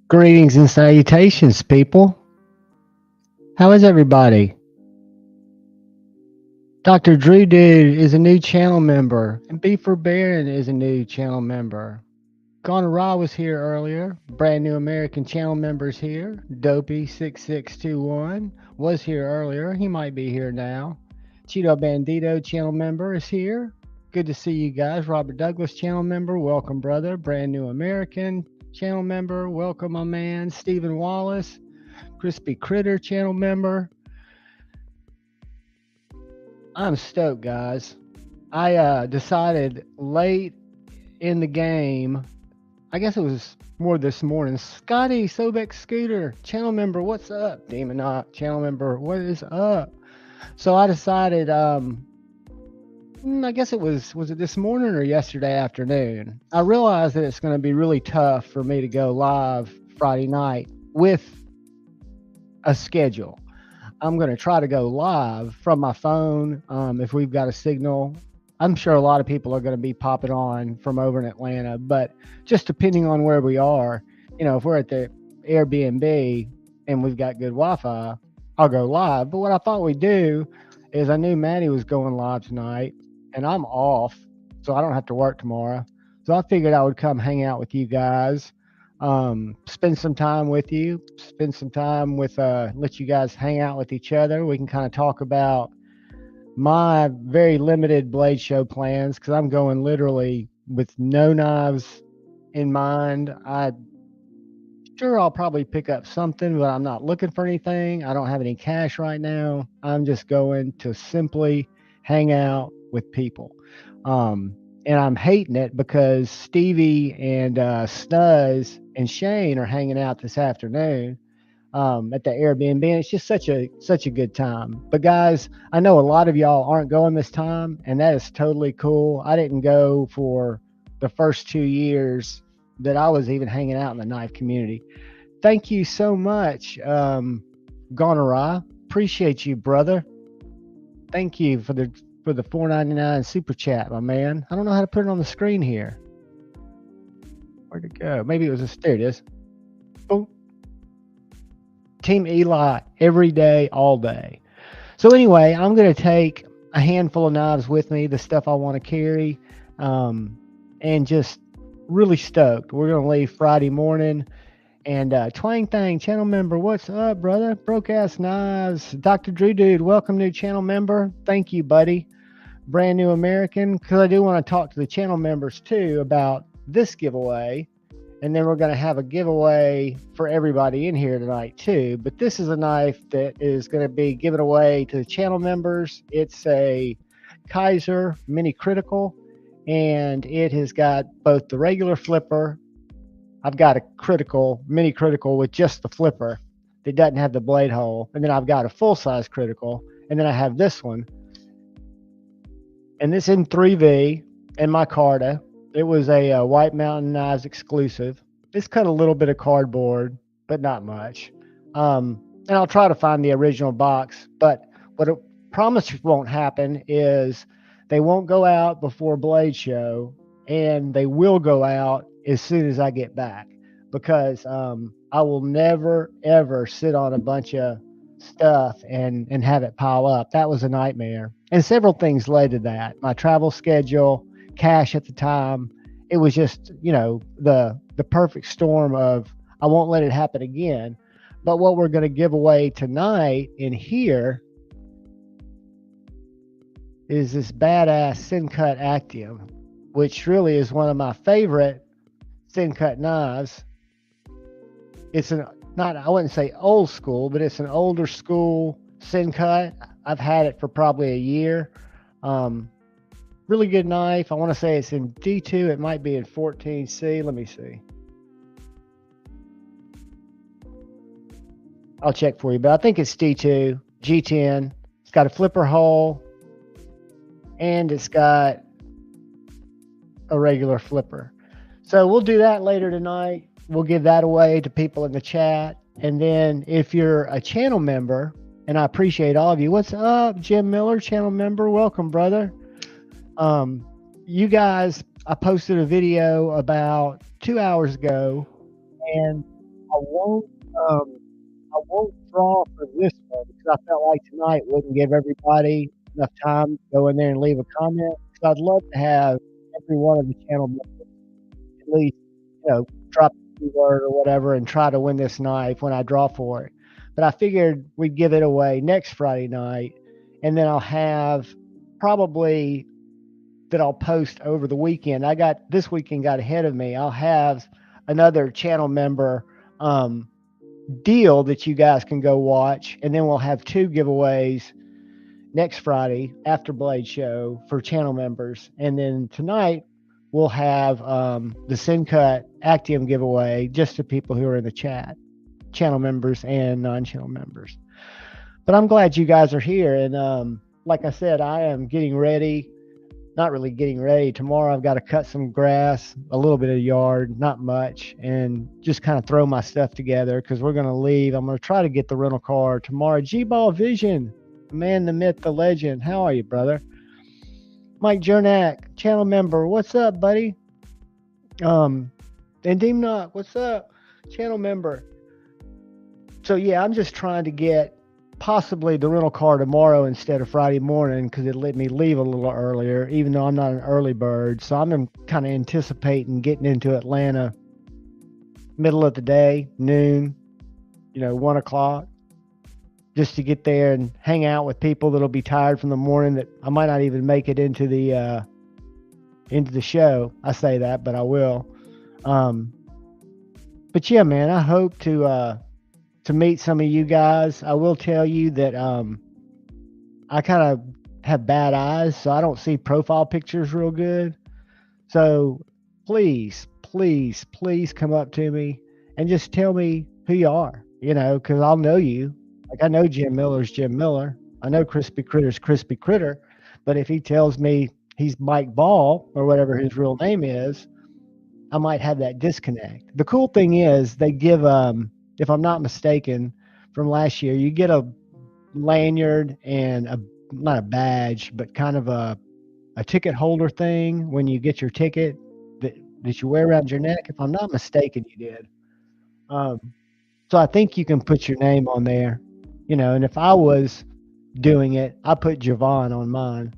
Greetings and salutations, people. How is everybody? Dr. Drew Dude is a new channel member, and B for Baron is a new channel member. Gonna Raw was here earlier. Brand new American channel members here. Dopey6621 was here earlier. He might be here now. Cheeto Bandito channel member is here. Good to see you guys. Robert Douglas channel member, welcome, brother. Brand new American channel member, welcome, my man. Stephen Wallace, Crispy Critter channel member. I'm stoked, guys. I decided late in the game, I guess it was more this morning. Scotty Sobek Scooter, channel member, what's up? Demonot, channel member, what is up? So I decided, I guess was it this morning or yesterday afternoon? I realized that it's going to be really tough for me to go live Friday night with a schedule. I'm going to try to go live from my phone if we've got a signal. I'm sure a lot of people are going to be popping on from over in Atlanta, but just depending on where we are, if we're at the Airbnb and we've got good Wi-Fi, I'll go live. But what I thought we'd do is I knew Maddie was going live tonight and I'm off, so I don't have to work tomorrow. So I figured I would come hang out with you guys, spend some time with you, spend some time with, let you guys hang out with each other. We can kind of talk about my very limited blade show plans because I'm going literally with no knives in mind. I'll probably pick up something, but I'm not looking for anything. I don't have any cash right now. I'm just going to simply hang out with people. And I'm hating it because Stevie and Snuzz and Shane are hanging out this afternoon at the Airbnb, and it's just such a good time. But guys, I know a lot of y'all aren't going this time, and that is totally cool. I didn't go for the first 2 years that I was even hanging out in the knife community. Thank you so much, Gonorrhea. Appreciate you, brother. Thank you for the $4.99 super chat, my man. I don't know how to put it on the screen here. Where'd it go? Maybe it was there it is. Boom. Team Eli every day, all day. So anyway, I'm going to take a handful of knives with me, the stuff I want to carry, and just really stoked. We're going to leave Friday morning. And Twang Thang, channel member, what's up, brother? Broke Ass Knives. Dr. Drew Dude, welcome, new channel member. Thank you, buddy. Brand new American, because I do want to talk to the channel members, too, about this giveaway. And then we're going to have a giveaway for everybody in here tonight, too. But this is a knife that is going to be given away to the channel members. It's a Kaiser Mini Critical, and it has got both the regular flipper. I've got a mini critical with just the flipper that doesn't have the blade hole. And then I've got a full-size critical. And then I have this one. And this in 3V and micarta. It was a White Mountain Knives exclusive. It's cut a little bit of cardboard, but not much. And I'll try to find the original box. But what I promise won't happen is they won't go out before Blade Show, and they will go out as soon as I get back, because I will never, ever sit on a bunch of stuff and have it pile up. That was a nightmare. And several things led to that. My travel schedule, cash at the time, it was just, the perfect storm of I won't let it happen again. But what we're going to give away tonight in here is this badass Sin-Cut Actium, which really is one of my favorite Sin-Cut knives. It's I wouldn't say old school, but it's an older school Sin-Cut. I've had it for probably a year. Really good knife. I want to say it's in D2. It might be in 14C. Let me see. I'll check for you, but I think it's D2, G10. It's got a flipper hole, and it's got a regular flipper. So we'll do that later tonight. We'll give that away to people in the chat. And then if you're a channel member, and I appreciate all of you. What's up, Jim Miller, channel member? Welcome, brother. You guys, I posted a video about 2 hours ago, and I won't um, I won't draw for this one because I felt like tonight wouldn't give everybody enough time to go in there and leave a comment. Because I'd love to have every one of the channel members at least, drop a keyword or whatever and try to win this knife when I draw for it. But I figured we'd give it away next Friday night, and then I'll have probably that I'll post over the weekend. I got this weekend got ahead of me. I'll have another channel member deal that you guys can go watch, and then we'll have two giveaways next Friday after Blade Show for channel members, and then tonight we'll have the Syncut Actium giveaway just to people who are in the chat, channel members and non-channel members. But I'm glad you guys are here, and like I said, I am getting ready. Not really getting ready. Tomorrow I've got to cut some grass, a little bit of yard, not much, and just kind of throw my stuff together because we're going to leave. I'm going to try to get the rental car tomorrow. G-Ball Vision, man, the myth, the legend. How are you, brother? Mike Jernak, channel member. What's up, buddy? And Deemnock, what's up? Channel member. So yeah, I'm just trying to get possibly the rental car tomorrow instead of Friday morning because it let me leave a little earlier, even though I'm not an early bird. So I'm kind of anticipating getting into Atlanta middle of the day, noon, 1 o'clock, just to get there and hang out with people that'll be tired from the morning that I might not even make it into the show. I say that, but I will. But yeah, man, I hope to meet some of you guys. I will tell you that I kind of have bad eyes, so I don't see profile pictures real good. So please, please, please come up to me and just tell me who you are, because I'll know you. Like I know Jim Miller's Jim Miller. I know Crispy Critter's Crispy Critter. But if he tells me he's Mike Ball or whatever his real name is, I might have that disconnect. The cool thing is they give if I'm not mistaken, from last year, you get a lanyard and not a badge, but kind of a ticket holder thing when you get your ticket that you wear around your neck. If I'm not mistaken, you did. So I think you can put your name on there, and if I was doing it, I put JuhVon on mine.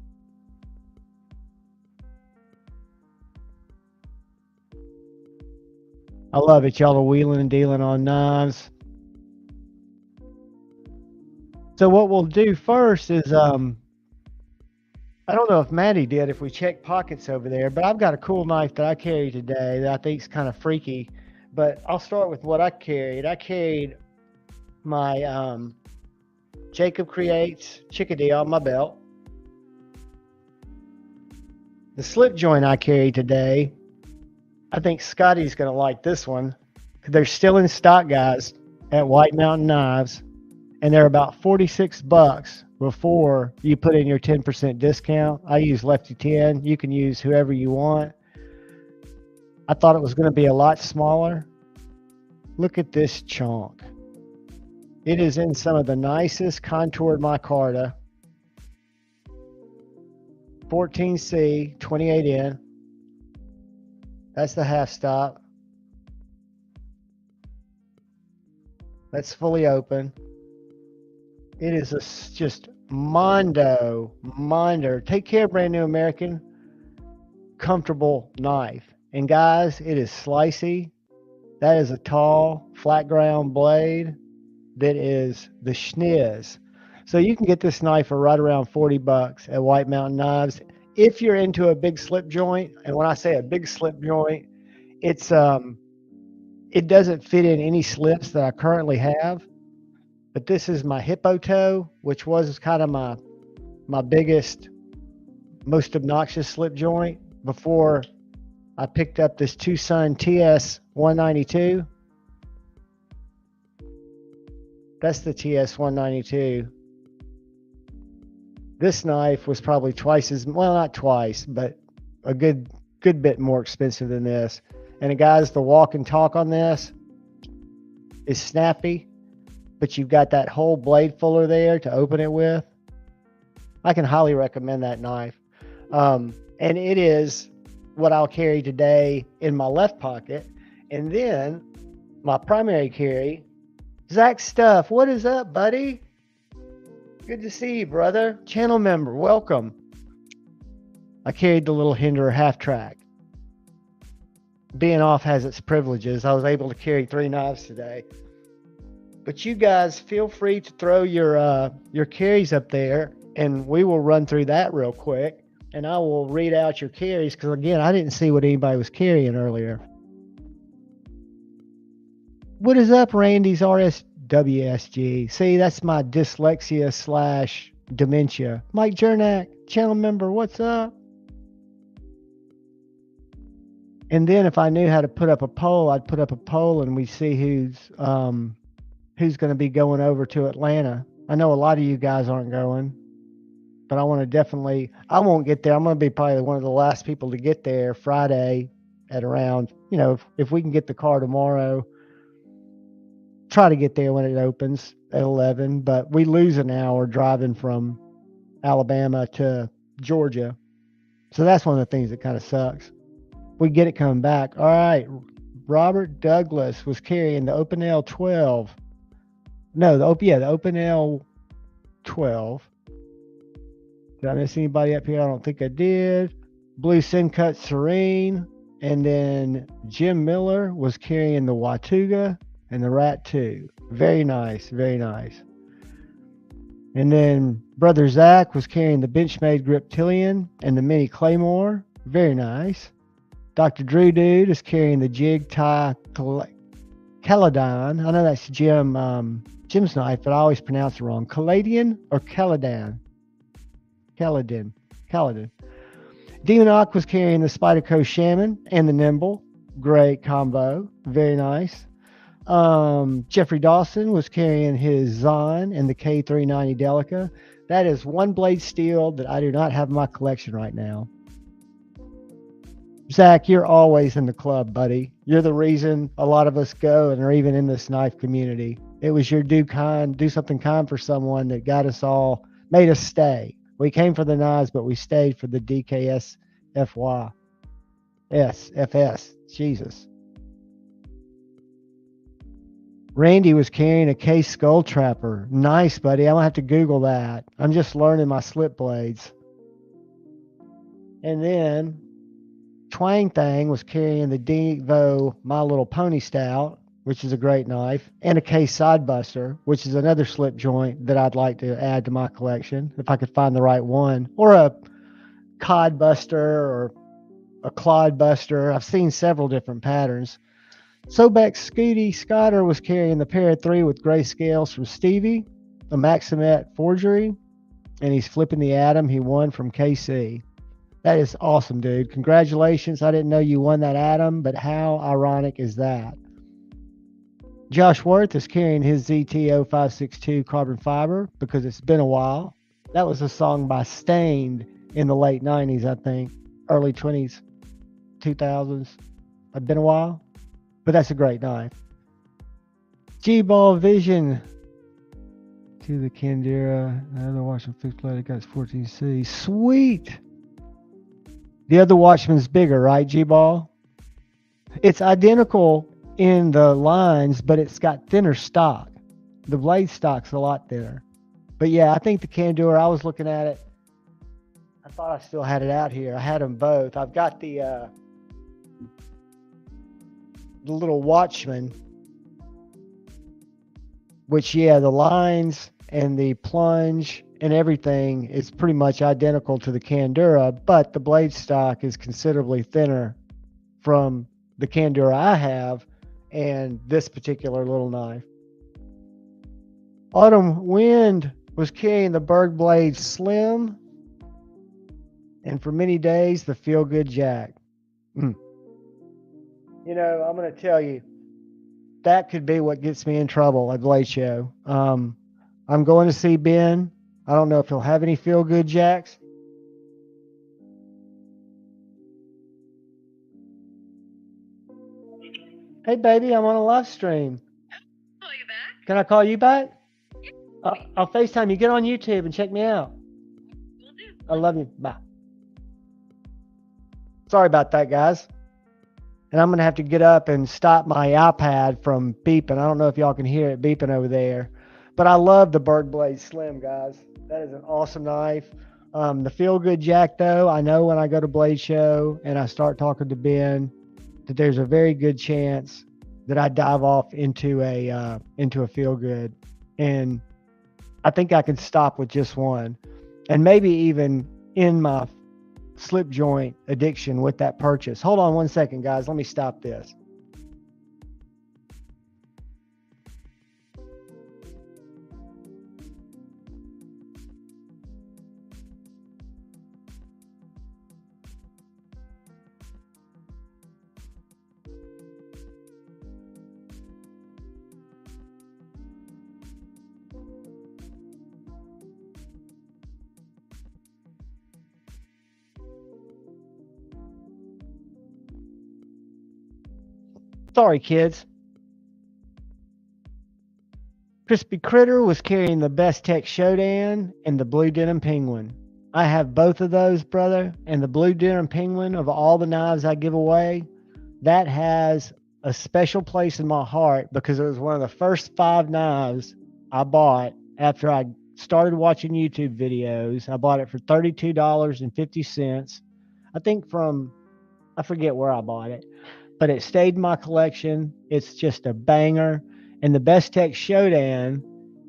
I love it. Y'all are wheeling and dealing on knives. So what we'll do first is, I don't know if Maddie did, if we check pockets over there, but I've got a cool knife that I carry today that I think is kind of freaky. But I'll start with what I carried. I carried my Jacob Creates Chickadee on my belt. The slip joint I carried today, I think Scotty's going to like this one. They're still in stock, guys, at White Mountain Knives, and they're about $46 before you put in your 10% discount. I use Lefty 10. You can use whoever you want. I thought it was going to be a lot smaller. Look at this chunk. It is in some of the nicest contoured micarta. 14C, 28N. That's the half stop. That's fully open. It is just Mondo. Take care, brand new American. Comfortable knife. And guys, it is slicey. That is a tall, flat ground blade that is the schniz. So you can get this knife for right around $40 at White Mountain Knives. If you're into a big slip joint, and when I say a big slip joint, it's it doesn't fit in any slips that I currently have. But this is my hippo toe, which was kind of my biggest, most obnoxious slip joint before I picked up this Tucson TS 192. That's the TS 192. This knife was probably twice as, well, not twice, but a good bit more expensive than this. And guys, the walk and talk on this is snappy, but you've got that whole blade fuller there to open it with. I can highly recommend that knife. And it is what I'll carry today in my left pocket. And then my primary carry, Zach Stuff. What is up, buddy? Good to see you, brother. Channel member, welcome. I carried the little Hinder half track. Being off has its privileges. I was able to carry 3 knives today. But you guys feel free to throw your carries up there, and we will run through that real quick. And I will read out your carries because, again, I didn't see what anybody was carrying earlier. What is up, Randy's RSWSG? See, that's my dyslexia / dementia. Mike Jernak, channel member, what's up? And then if I knew how to put up a poll, I'd put up a poll and we see who's going to be going over to Atlanta. I know a lot of you guys aren't going, but I want to definitely, I won't get there. I'm going to be probably one of the last people to get there Friday at around, if we can get the car tomorrow, try to get there when it opens at 11, but we lose an hour driving from Alabama to Georgia. So that's one of the things that kind of sucks. We get it coming back. All right. Robert Douglas was carrying the Open L 12. No, the Open L 12. Did I miss anybody up here? I don't think I did. Blue Sincut Serene. And then Jim Miller was carrying the Watuga and the Rat 2. Very nice. Very nice. And then Brother Zach was carrying the Benchmade Griptilian and the Mini Claymore. Very nice. Dr. Drew Dude is carrying the Jig Tie Caledon. I know that's Jim's knife, but I always pronounce it wrong. Caladian or Caledon? Caledon. Demonoc was carrying the Spyderco Shaman and the Nimble. Great combo. Very nice. Jeffrey Dawson was carrying his Zon and the K390 Delica. That is one blade steel that I do not have in my collection right now. Zach, you're always in the club, buddy. You're the reason a lot of us go and are even in this knife community. It was your do something kind for someone that got us all, made us stay. We came for the knives, but we stayed for the DKS FS. Jesus. Randy was carrying a K Skull Trapper. Nice, buddy. I'm going to have to Google that. I'm just learning my slip blades. And then Twang Thang was carrying the Devo My Little Pony Stout, which is a great knife, and a K Sidebuster, which is another slip joint that I'd like to add to my collection if I could find the right one, or a Cod Buster or a Clod Buster. I've seen several different patterns. Sobek Scooty Scotter was carrying the Para 3 with gray scales from Stevie, a Maximet Forgery, and he's flipping the Atom he won from KC. That is awesome, dude. Congratulations. I didn't know you won that Atom, but how ironic is that? Josh Worth is carrying his ZT0562 carbon fiber because it's been a while. That was a song by Stained in the late 90s, I think. Early 20s, 2000s. It's been a while, but that's a great knife. G-Ball Vision to the Candera. Another Watchman fixed blade. Got 14C. Sweet. The other Watchman's bigger, right, G-Ball? It's identical in the lines, but it's got thinner stock. The blade stock's a lot thinner. But yeah, I think the Candura, I was looking at it. I thought I still had it out here. I had them both. I've got the little Watchman, which, yeah, the lines and the plunge and everything is pretty much identical to the Candura, but the blade stock is considerably thinner from the Candura I have and this particular little knife. Autumn Wind was carrying the Berg Blade Slim, and for many days, the Feel Good Jack. You know, I'm going to tell you, that could be what gets me in trouble at Blade Show. I'm going to see Ben. I don't know if he'll have any Feel Good Jacks. Hey, baby, I'm on a live stream. Call you back? Can I call you back? I'll FaceTime you. Get on YouTube and check me out. Will do. I love you. Bye. Sorry about that, guys. and I'm going to have to get up and stop my iPad from beeping. I don't know if y'all can hear it beeping over there, but I love the Bird Blade Slim, guys. That is an awesome knife. The Feel Good Jack, though, I know when I go to Blade Show and I start talking to Ben that there's a very good chance that I dive off into a Feel Good, and I think I can stop with just one, and maybe even in my slip joint addiction with that purchase. Hold on one second, guys. Let me stop this. Sorry, kids. Crispy Critter was carrying the Best Tech Showdown and the Blue Denim Penguin. I have both of those, brother, and the Blue Denim Penguin, of all the knives I give away, that has a special place in my heart because it was one of the first 5 knives I bought after I started watching YouTube videos. I bought it for $32.50. I think I forget where I bought it, but it stayed in my collection. It's just a banger. And the Best Tech Showdown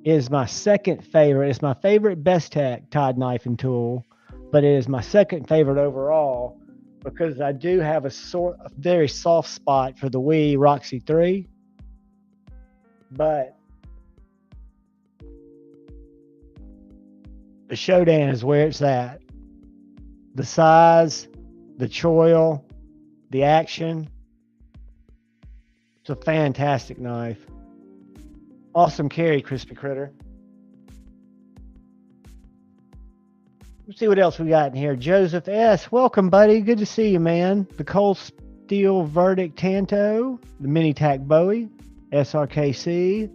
is my second favorite. It's my favorite Best Tech Tide knife and tool, but it is my second favorite overall because I do have a very soft spot for the Wii Roxy 3. But the Showdown is where it's at. The size, the choil, the action. It's a fantastic knife. Awesome carry, Crispy Critter. Let's see what else we got in here. Joseph S. Welcome, buddy. Good to see you, man. The Cold Steel Verdict Tanto, the Mini Tac Bowie, SRKC,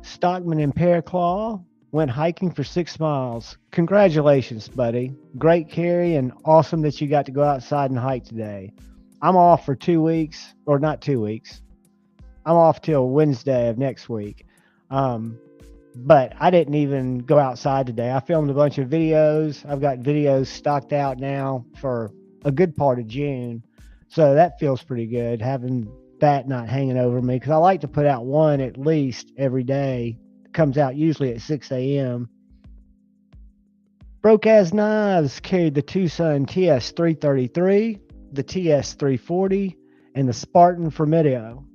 Stockman and Paraclaw, went hiking for 6 miles. Congratulations, buddy. Great carry and awesome that you got to go outside and hike today. I'm off for 2 weeks, or not 2 weeks. I'm off till Wednesday of next week. But I didn't even go outside today. I filmed a bunch of videos. I've got videos stocked out now for a good part of June. So that feels pretty good, having that not hanging over me, because I like to put out one at least every day. It comes out usually at 6 a.m. Broke As Knives carried the Tucson TS333, the TS340, and the Spartan Formidio.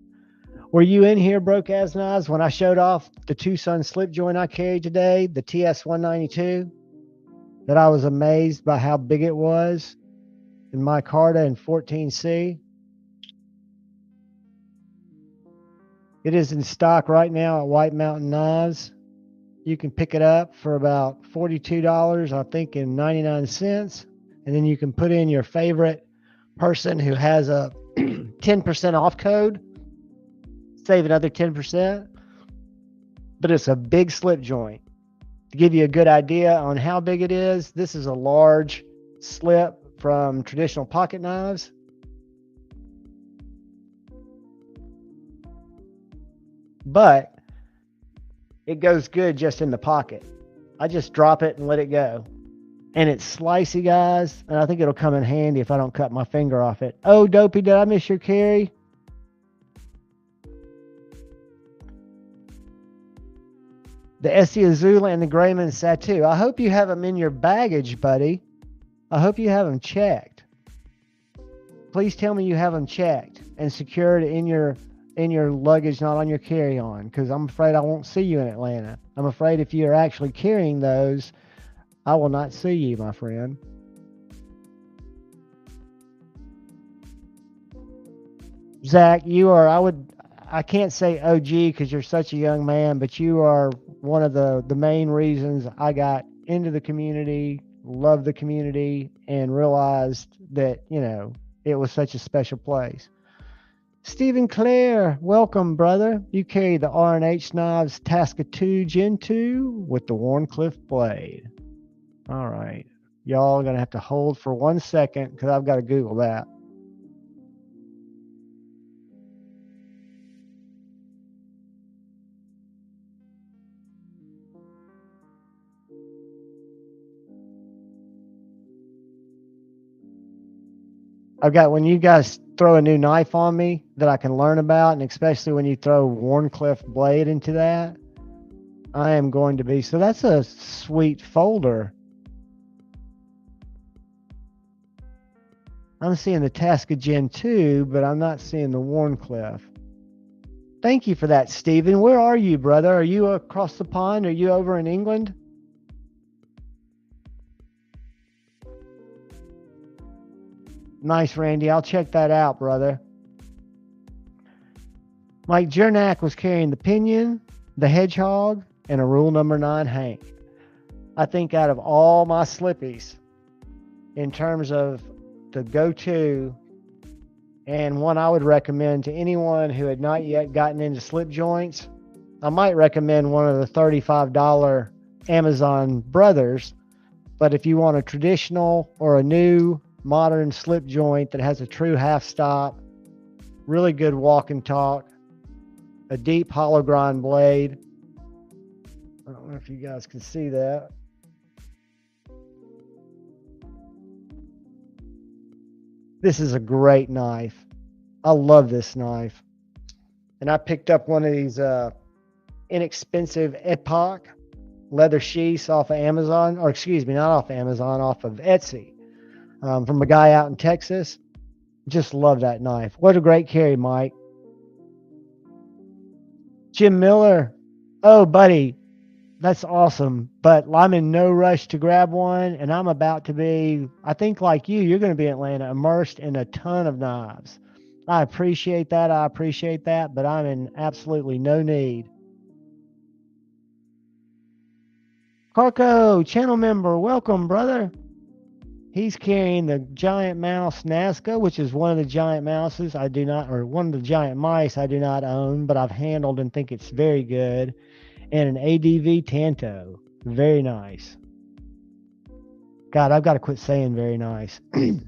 Were you in here, Broke As Knives, when I showed off the Tucson slip joint I carried today, the TS192? That I was amazed by how big it was in my Carta in 14C. It is in stock right now at White Mountain Knives. You can pick it up for about $42, I think, and 99 cents. And then you can put in your favorite person who has a 10% off code. Save another 10%. But it's a big slip joint. To give you a good idea on how big it is, this is a large slip from traditional pocket knives. But it goes good just in the pocket. I just drop it and let it go. And it's slicey, guys, and I think it'll come in handy if I don't cut my finger off it. Oh, Dopey, did I miss your carry? The Essie Azula and the Grayman Satu. I hope you have them in your baggage, buddy. I hope you have them checked. Please tell me you have them checked and secured in your luggage, not on your carry-on, because I'm afraid I won't see you in Atlanta. I'm afraid if you're actually carrying those, I will not see you, my friend. Zach, you are, I can't say OG because you're such a young man, but you are one of the main reasons I got into the community, loved the community, and realized that, it was such a special place. Stephen Clare, welcome, brother. You carry the R&H Knives Tasca 2 Gen 2 with the Warncliffe blade. All right. Y'all are going to have to hold for 1 second because I've got to Google that. I've got when you guys throw a new knife on me that I can learn about, and especially when you throw Warncliffe blade into that, I am going to be. So that's a sweet folder. I'm seeing the Tasca Gen 2, but I'm not seeing the Warncliffe. Thank you for that, Stephen. Where are you, brother? Are you across the pond? Are you over in England? Nice, Randy. I'll check that out, brother. Mike Jernak was carrying the Pinion, the Hedgehog, and a Rule Number 9 Hank. I think out of all my slippies, in terms of the go-to and one I would recommend to anyone who had not yet gotten into slip joints, I might recommend one of the $35 Amazon Brothers. But if you want a traditional or a new modern slip joint that has a true half stop, really good walk and talk, a deep hollow grind blade. I don't know if you guys can see that. This is a great knife. I love this knife. And I picked up one of these inexpensive Epoch leather sheaths off of Amazon, or excuse me, not off Amazon, off of Etsy, from a guy out in Texas. Just love that knife. What a great carry, Mike. Jim Miller. Oh, buddy, that's awesome. But I'm in no rush to grab one, and I'm about to be, I think like you're going to be in Atlanta, immersed in a ton of knives. I appreciate that, but I'm in absolutely no need. Carco, channel member, welcome, brother. He's carrying the giant mouse Nazca, which is one of the giant mouses I do not, or one of the giant mice I do not own, but I've handled and think it's very good. And an ADV Tanto. Very nice. God, I've got to quit saying very nice. I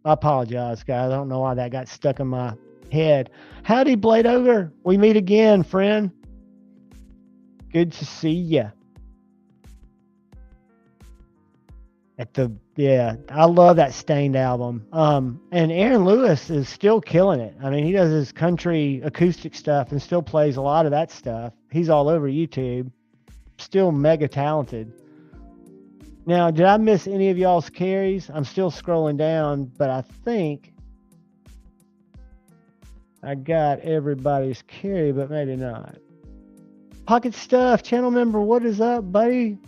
apologize, guys. I don't know why that got stuck in my head. Howdy, Blade Ogre. We meet again, friend. Good to see ya. I love that Stained album. And Aaron Lewis is still killing it. I mean, he does his country acoustic stuff and still plays a lot of that stuff. He's all over YouTube. Still mega talented. Now, did I miss any of y'all's carries? I'm still scrolling down, but I think I got everybody's carry, but maybe not. Pocket Stuff, channel member, what is up, buddy?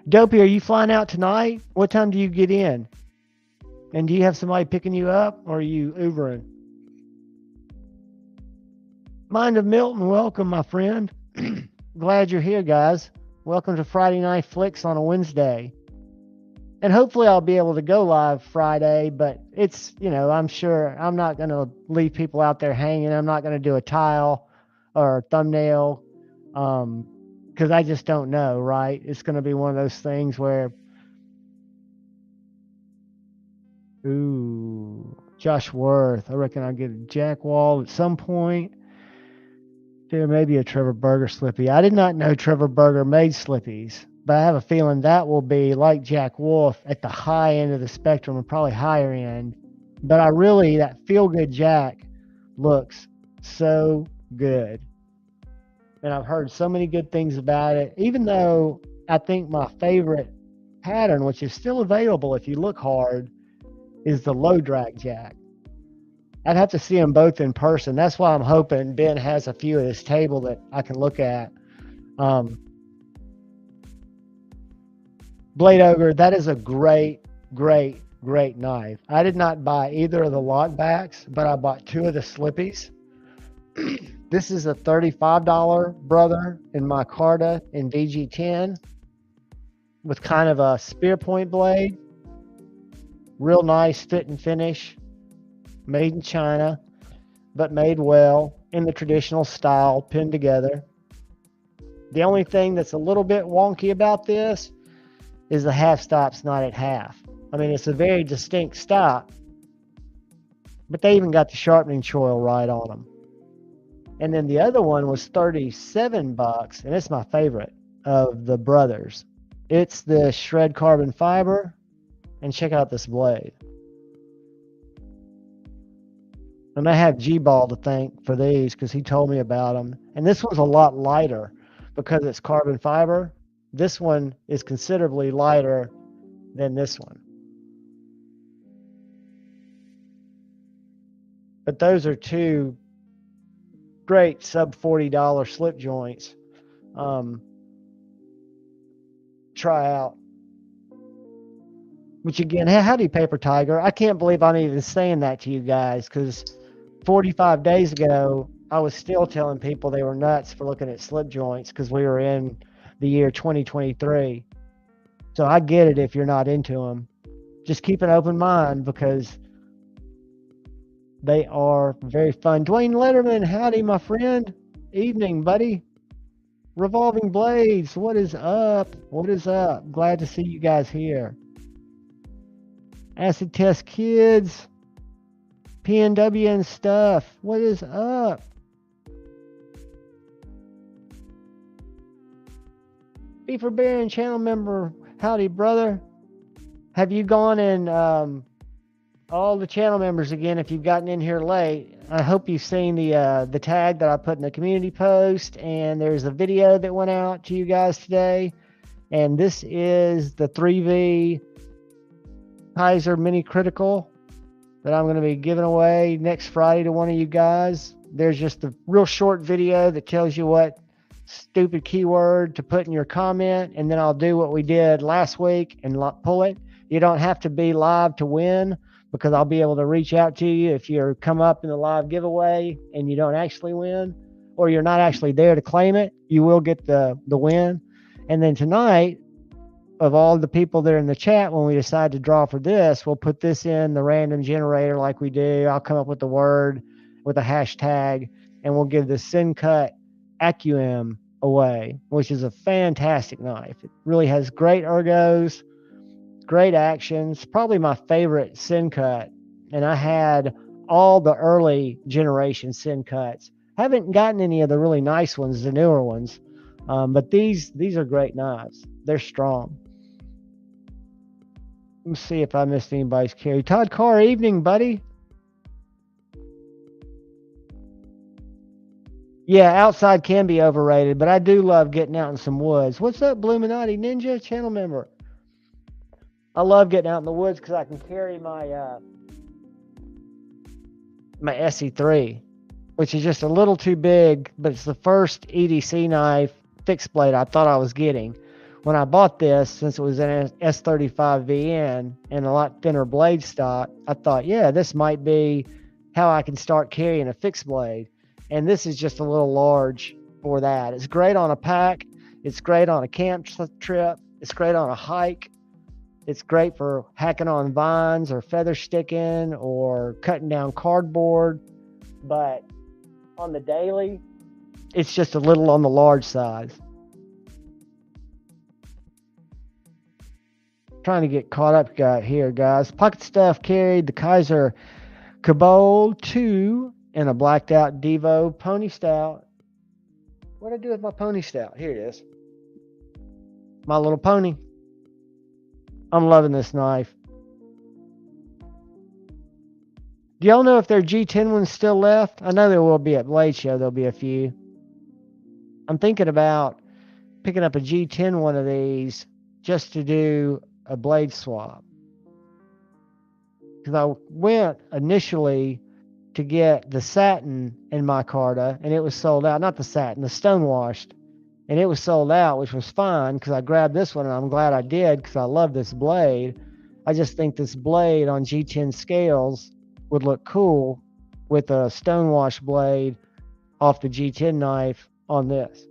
Dopey, are you flying out tonight? What time do you get in? And do you have somebody picking you up, or are you Ubering? Mind of Milton, welcome, my friend. Glad you're here, guys. Welcome to Friday Night Flicks on a Wednesday. And hopefully I'll be able to go live Friday, but it's, I'm sure I'm not going to leave people out there hanging. I'm not going to do a tile or a thumbnail because I just don't know, right? It's going to be one of those things where, Josh Worth. I reckon I'll get a Jack Wall at some point. There may be a Trevor Berger slippy. I did not know Trevor Berger made slippies, but I have a feeling that will be like Jack Wolf at the high end of the spectrum and probably higher end. But that Feel Good Jack looks so good. And I've heard so many good things about it, even though I think my favorite pattern, which is still available if you look hard, is the low drag Jack. I'd have to see them both in person. That's why I'm hoping Ben has a few at his table that I can look at. Blade Ogre, that is a great, great, great knife. I did not buy either of the lockbacks, but I bought two of the slippies. This is a $35 brother in micarta in VG10 with kind of a spear point blade. Real nice fit and finish. Made in China, but made well in the traditional style, pinned together. The only thing that's a little bit wonky about this is the half stop's not at half. I mean, it's a very distinct stop, but they even got the sharpening choil right on them. And then the other one was $37, and it's my favorite of the brothers. It's the shred carbon fiber. and check out this blade. And I have G-Ball to thank for these because he told me about them. And this one's a lot lighter because it's carbon fiber. This one is considerably lighter than this one. But those are two great sub $40 slip joints. Try out. Which again, howdy Paper Tiger. I can't believe I'm even saying that to you guys because 45 days ago, I was still telling people they were nuts for looking at slip joints because we were in the year 2023. So I get it if you're not into them. Just keep an open mind because they are very fun. Dwayne Letterman, howdy, my friend. Evening, buddy. Revolving Blades, what is up? What is up? Glad to see you guys here. Acid Test Kids, PNW and stuff. What is up? Beaver Baron channel member, howdy, brother. Have you gone and all the channel members again? If you've gotten in here late, I hope you've seen the tag that I put in the community post, and there's a video that went out to you guys today. And this is the 3V Kaiser Mini Critical that I'm going to be giving away next Friday to one of you guys. There's just a real short video that tells you what stupid keyword to put in your comment, and then I'll do what we did last week and pull it. You don't have to be live to win because I'll be able to reach out to you if you come up in the live giveaway and you don't actually win, or you're not actually there to claim it. You will get the win. And then tonight, of all the people that are in the chat, when we decide to draw for this, we'll put this in the random generator like we do. I'll come up with the word with a hashtag, and we'll give the Syncut AccuM away, which is a fantastic knife. It really has great ergos, great actions, probably my favorite Syncut. And I had all the early generation Syncuts. Haven't gotten any of the really nice ones, the newer ones. But these are great knives. They're strong. Let me see if I missed anybody's carry. Todd Carr, evening, buddy. Yeah, outside can be overrated, but I do love getting out in some woods. What's up, Bluminati Ninja, channel member? I love getting out in the woods because I can carry my my SE3, which is just a little too big, but it's the first EDC knife fixed blade I thought I was getting. When I bought this, since it was an S35VN and a lot thinner blade stock, I thought, yeah, this might be how I can start carrying a fixed blade. And this is just a little large for that. It's great on a pack. It's great on a camp trip. It's great on a hike. It's great for hacking on vines or feather sticking or cutting down cardboard. But on the daily, it's just a little on the large size. Trying to get caught up here, guys. Pocket Stuff carried the Kaiser Cabal 2 and a blacked out Devo Pony Stout. What did I do with my Pony Stout? Here it is. My little pony. I'm loving this knife. Do y'all know if there are G10 ones still left? I know there will be at Blade Show. There'll be a few. I'm thinking about picking up a G10 one of these just to do a blade swap. Because I went initially to get the satin in my Carta, and it was sold out. Not the satin, the stonewashed. And it was sold out, which was fine because I grabbed this one, and I'm glad I did because I love this blade. I just think this blade on G10 scales would look cool with a stonewash blade off the G10 knife on this.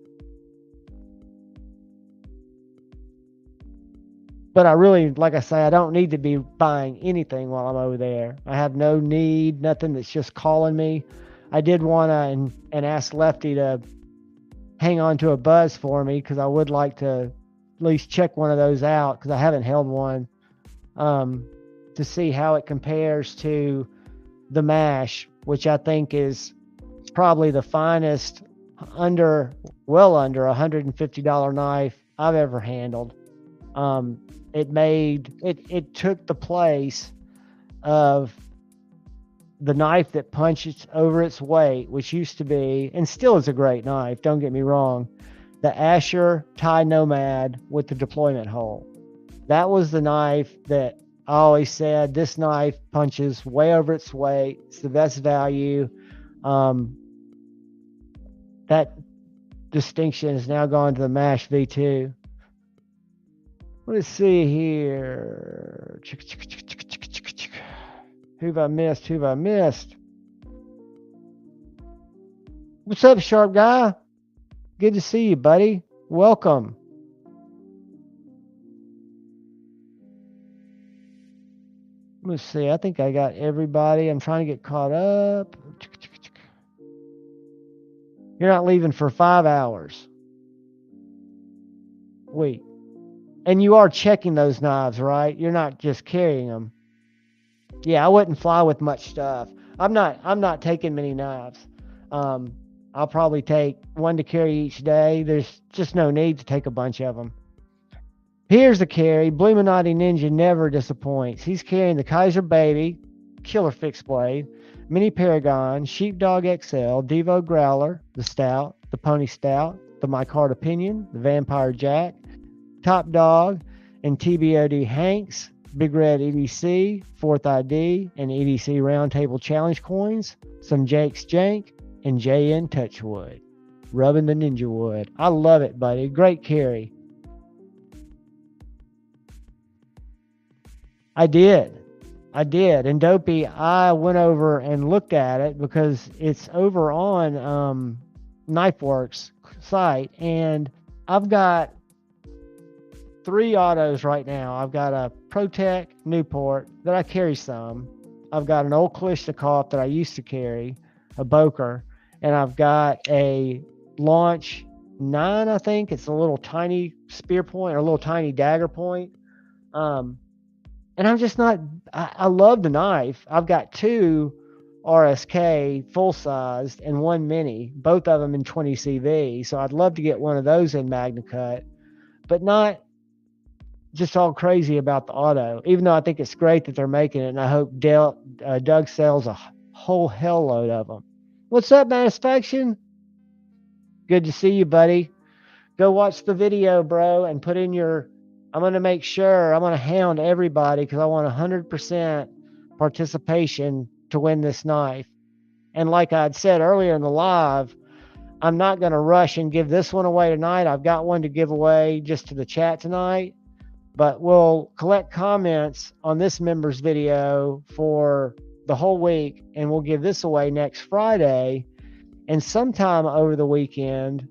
But I really, like I say, I don't need to be buying anything while I'm over there. I have no need, nothing that's just calling me. I did want to and ask Lefty to hang on to a buzz for me because I would like to at least check one of those out because I haven't held one to see how it compares to the Mash, which I think is probably the finest well under $150 knife I've ever handled. It took the place of the knife that punches over its weight, which used to be, and still is a great knife, don't get me wrong, the Asher Thai Nomad with the deployment hole. That was the knife that I always said, this knife punches way over its weight. It's the best value. That distinction has now gone to the MASH V2. Let's see here. Who've I missed? What's up, sharp guy? Good to see you, buddy. Welcome. Let's see. I think I got everybody. I'm trying to get caught up. You're not leaving for 5 hours. Wait. And you are checking those knives, right? You're not just carrying them. Yeah, I wouldn't fly with much stuff. I'm not taking many knives. I'll probably take one to carry each day. There's just no need to take a bunch of them. Here's the carry. Bluminati Ninja never disappoints. He's carrying the Kaiser Baby, killer fixed blade, Mini Paragon, Sheepdog XL, Devo Growler, the Stout, the Pony Stout, the Micarta Opinion, the Vampire Jack, Top Dog, and TBOD Hanks, Big Red EDC, 4th ID, and EDC Roundtable Challenge coins, some Jake's Jank, and JN Touchwood. Rubbing the Ninja Wood. I love it, buddy. Great carry. I did. And Dopey, I went over and looked at it because it's over on KnifeWorks site, and I've got 3 autos right now. I've got a ProTech Newport that I carry some. I've got an old Kalashnikov that I used to carry, a Boker, and I've got a Launch 9, I think. It's a little tiny spear point or a little tiny dagger point. And I'm just not, I love the knife. I've got 2 RSK full-sized and 1 mini, both of them in 20 CV. So I'd love to get one of those in Magna Cut, but not just all crazy about the auto, even though I think it's great that they're making it, and I hope Doug sells a whole hell load of them. What's up, Satisfaction? Good to see you, buddy. Go watch the video, bro, and put in your... I'm going to make sure, I'm going to hound everybody because I want 100% participation to win this knife. And like I'd said earlier in the live, I'm not going to rush and give this one away tonight. I've got one to give away just to the chat tonight. But we'll collect comments on this members video for the whole week, and we'll give this away next Friday. And sometime over the weekend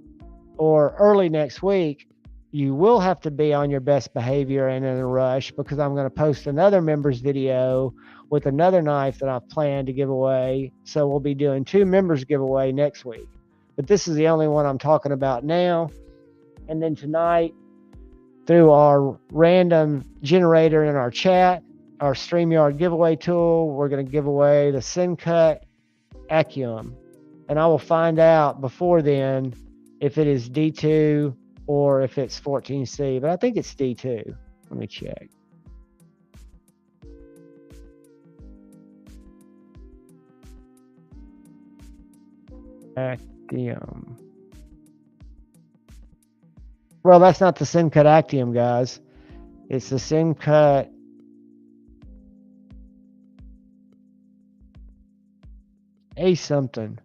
or early next week, you will have to be on your best behavior and in a rush because I'm going to post another members video with another knife that I've planned to give away. So we'll be doing 2 members giveaway next week. But this is the only one I'm talking about now. And then tonight, through our random generator in our chat, our StreamYard giveaway tool, we're going to give away the Sencut Acum. And I will find out before then if it is D2 or if it's 14C, but I think it's D2. Let me check. Actium. Well, that's not the Sencut Actium, guys. It's the Sencut A something.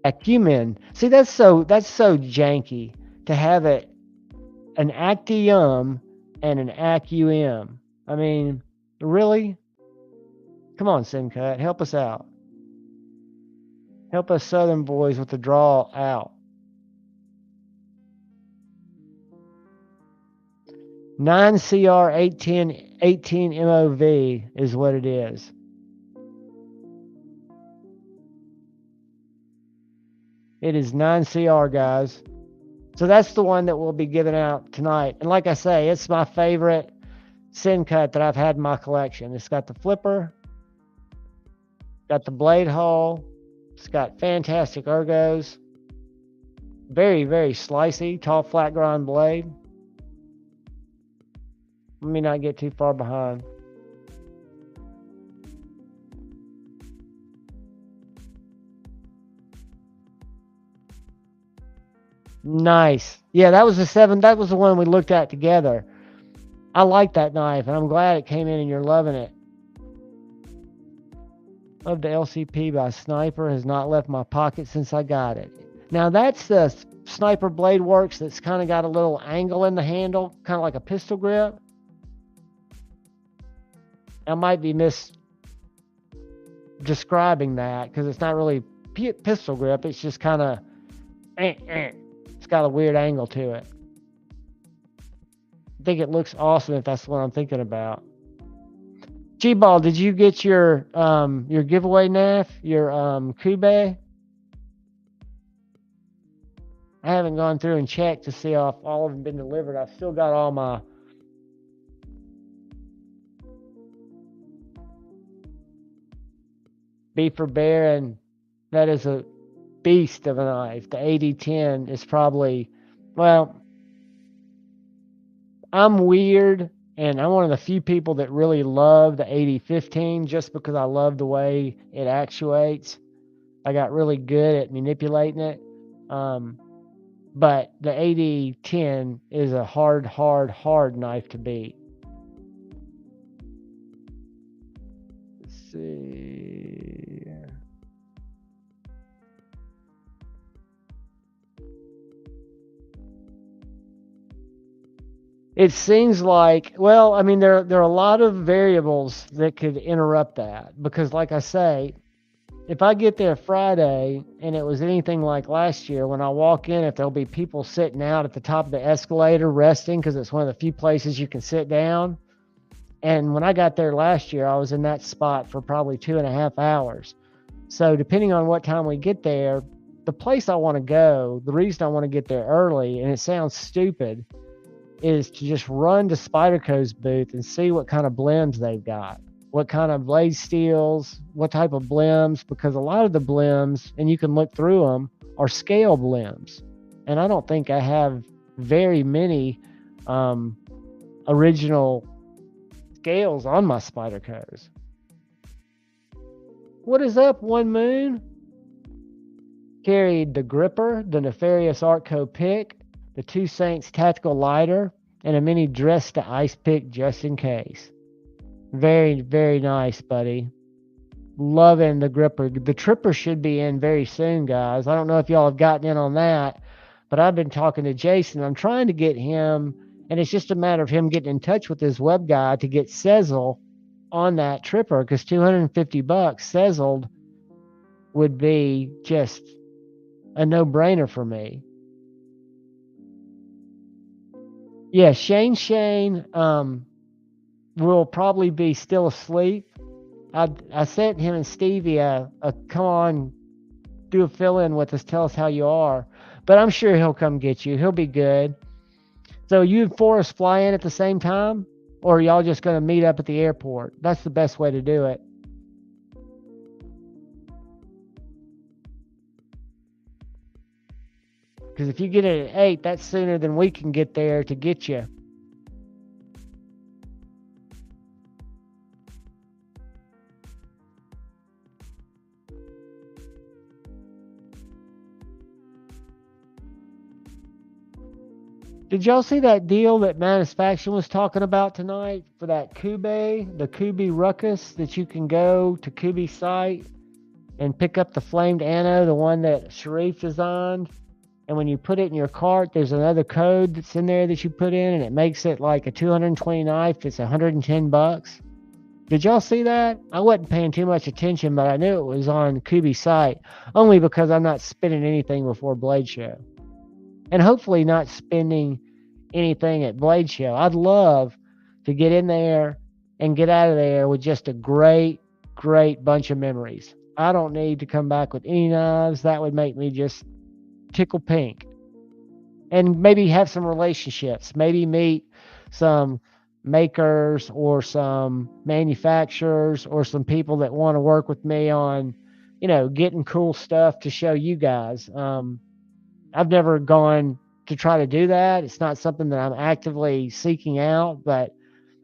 Acumen. See, that's so janky to have it an Actium and an Acum. I mean, really? Come on, Sencut, help us out. Help us Southern boys with the draw out. 9CR 18 MOV is what it is. It is 9CR, guys. So that's the one that we'll be giving out tonight. And like I say, it's my favorite Sencut that I've had in my collection. It's got the flipper, got the blade hole, it's got fantastic ergos. Very, very slicey, tall, flat grind blade. Let me not get too far behind. Nice. Yeah, that was the 7. That was the one we looked at together. I like that knife, and I'm glad it came in and you're loving it. Love the LCP by Sniper. Has not left my pocket since I got it. Now, that's the Sniper Blade Works that's kind of got a little angle in the handle, kind of like a pistol grip. I might be describing that because it's not really pistol grip. It's just kind of, it's got a weird angle to it. I think it looks awesome if that's what I'm thinking about. G-Ball, did you get your giveaway knife, your Kube? I haven't gone through and checked to see if all of them been delivered. I've still got all my beef for bear, and that is a beast of a knife. The 8010 is probably, well, I'm weird, and I'm one of the few people that really love the 8015 just because I love the way it actuates. I got really good at manipulating it. But the 8010 is a hard knife to beat. Let's see. It seems like, well, I mean, there are a lot of variables that could interrupt that because, like I say, if I get there Friday and it was anything like last year, when I walk in, if there'll be people sitting out at the top of the escalator resting because it's one of the few places you can sit down. And when I got there last year, I was in that spot for probably 2.5 hours. So depending on what time we get there, the place I want to go, the reason I want to get there early, and it sounds stupid, is to just run to Spyderco's booth and see what kind of blends they've got, what kind of blade steels, what type of blends, because a lot of the blends, and you can look through them, are scale blends. And I don't think I have very many original scales on my Spyderco's. What is up, One Moon? Carried the gripper, the Nefarious Artco pick, the Two Saints tactical lighter, and a mini dress to ice pick just in case. Very, very nice, buddy. Loving the gripper. The tripper should be in very soon, guys. I don't know if y'all have gotten in on that, but I've been talking to Jason. I'm trying to get him, and it's just a matter of him getting in touch with his web guy to get Sezzle on that tripper, because $250 Sezzled would be just a no-brainer for me. Yeah, Shane will probably be still asleep. I sent him and Stevie a come on, do a fill-in with us, tell us how you are. But I'm sure he'll come get you. He'll be good. So you and Forrest fly in at the same time? Or are y'all just going to meet up at the airport? That's the best way to do it. Because if you get it at 8, that's sooner than we can get there to get you. Did y'all see that deal that Manufacturing was talking about tonight for that Kube, the Kube Ruckus, that you can go to Kube's site and pick up the flamed anno, the one that Sharif designed? And when you put it in your cart, there's another code that's in there that you put in, and it makes it like a 220 knife. It's $110. Did y'all see that? I wasn't paying too much attention, but I knew it was on Kube's site, only because I'm not spending anything before Blade Show. And hopefully not spending anything at Blade Show. I'd love to get in there and get out of there with just a great bunch of memories. I don't need to come back with any knives. That would make me just tickle pink. And maybe have some relationships. Maybe meet some makers or some manufacturers or some people that want to work with me on, getting cool stuff to show you guys. I've never gone to try to do that. It's not something that I'm actively seeking out, but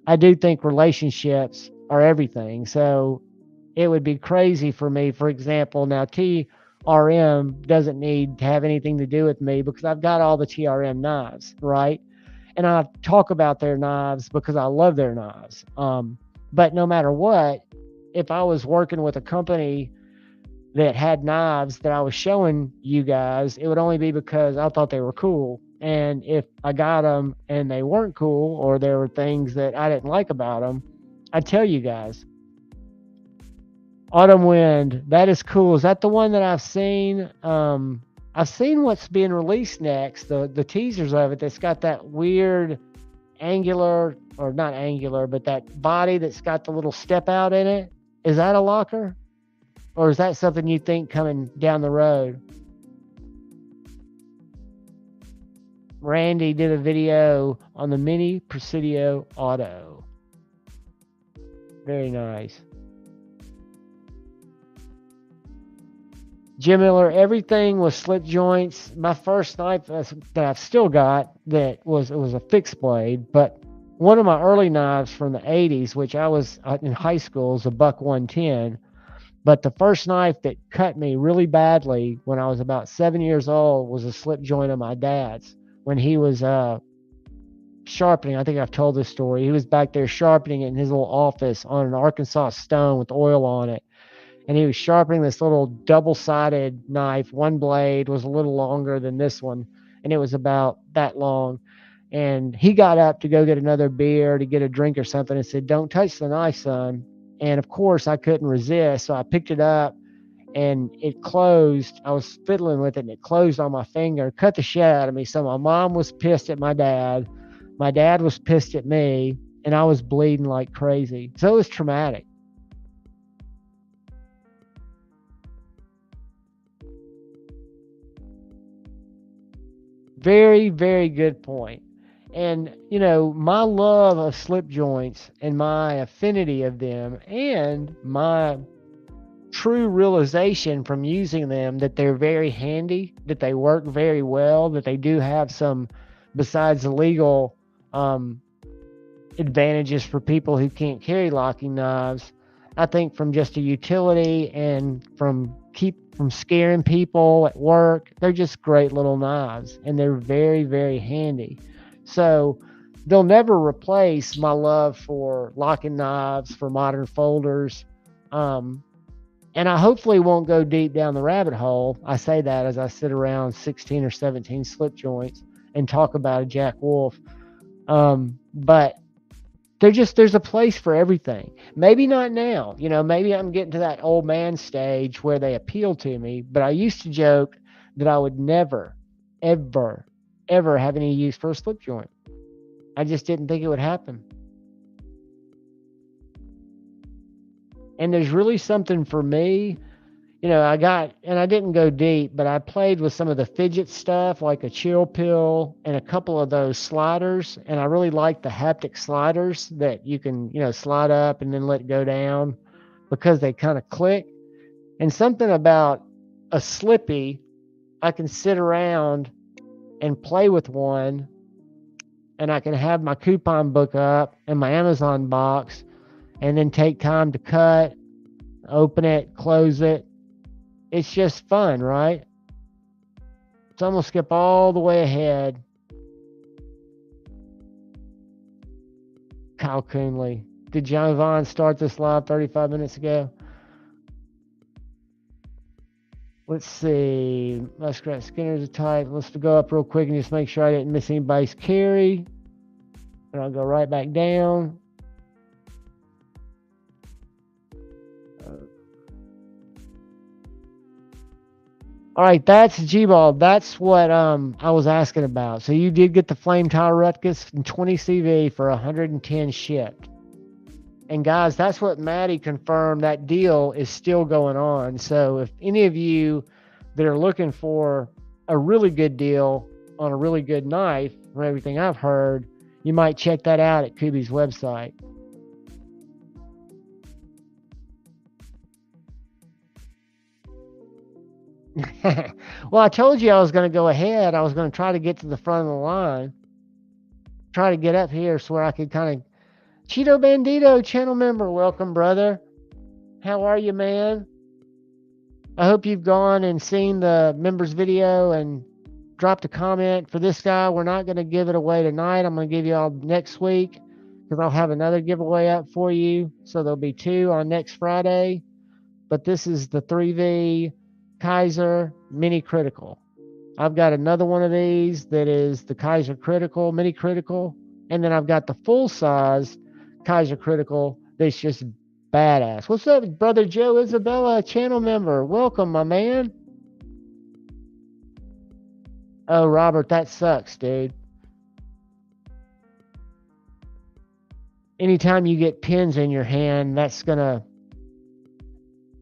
I do think relationships are everything. So it would be crazy for me, for example, now TRM doesn't need to have anything to do with me because I've got all the TRM knives, right? And I talk about their knives because I love their knives. But no matter what, if I was working with a company that had knives that I was showing you guys, it would only be because I thought they were cool. And if I got them and they weren't cool, or there were things that I didn't like about them, I'd tell you guys. Autumn Wind, that is cool. Is that the one that I've seen? I've seen what's being released next, the teasers of it that's got that weird angular, or not angular, but that body that's got the little step out in it. Is that a locker? Or is that something you think coming down the road? Randy did a video on the Mini Presidio Auto. Very nice. Jim Miller, everything was slip joints. My first knife that I've still got it was a fixed blade, but one of my early knives from the 80s, which I was in high school, was a buck 110. But the first knife that cut me really badly when I was about 7 years old was a slip joint of my dad's when he was sharpening. I think I've told this story. He was back there sharpening it in his little office on an Arkansas stone with oil on it. And he was sharpening this little double-sided knife. One blade was a little longer than this one, and it was about that long. And he got up to go get another beer, to get a drink or something, and said, "Don't touch the knife, son." And of course, I couldn't resist, so I picked it up, and it closed. I was fiddling with it, and it closed on my finger, cut the shit out of me. So my mom was pissed at my dad. My dad was pissed at me, and I was bleeding like crazy. So it was traumatic. Very, very good point. And, my love of slip joints and my affinity of them and my true realization from using them that they're very handy, that they work very well, that they do have some, besides the legal advantages for people who can't carry locking knives. I think from just a utility and from scaring people at work, they're just great little knives, and they're very, very handy. So they'll never replace my love for locking knives, for modern folders. And I hopefully won't go deep down the rabbit hole. I say that as I sit around 16 or 17 slip joints and talk about a Jack Wolf. But there's a place for everything. Maybe not now. Maybe I'm getting to that old man stage where they appeal to me. But I used to joke that I would never, ever, ever have any use for a slip joint. I just didn't think it would happen. And there's really something for me. I didn't go deep, but I played with some of the fidget stuff, like a chill pill and a couple of those sliders. And I really like the haptic sliders that you can, slide up and then let it go down because they kind of click. And something about a slippy, I can sit around and play with one, and I can have my coupon book up and my Amazon box and then take time to cut, open it, close it. It's just fun, right? So I'm going to skip all the way ahead. Kyle Coonley. Did JuhVon's start this live 35 minutes ago? Let's see. Muskrat Skinner's a type. Let's go up real quick and just make sure I didn't miss anybody's carry. And I'll go right back down. All right, that's G-Ball. That's what I was asking about. So you did get the Flame Tower Ruckus and 20 CV for 110 shipped. And guys, that's what Maddie confirmed. That deal is still going on. So if any of you that are looking for a really good deal on a really good knife, from everything I've heard, you might check that out at Kubi's website. Well, I told you I was going to go ahead. I was going to try to get to the front of the line. Try to get up here so where I could kind of... Cheeto Bandito, channel member. Welcome, brother. How are you, man? I hope you've gone and seen the members video and dropped a comment. For this guy, we're not going to give it away tonight. I'm going to give you all next week because I'll have another giveaway up for you. So there'll be 2 on next Friday. But this is the 3V Kaiser Mini Critical. I've got another one of these that is the Kaiser Critical, Mini Critical. And then I've got the full size Kaiser Critical that's just badass. What's up, brother Joe Isabella, channel member? Welcome, my man. Oh, Robert, that sucks, dude. Anytime you get pins in your hand, that's gonna,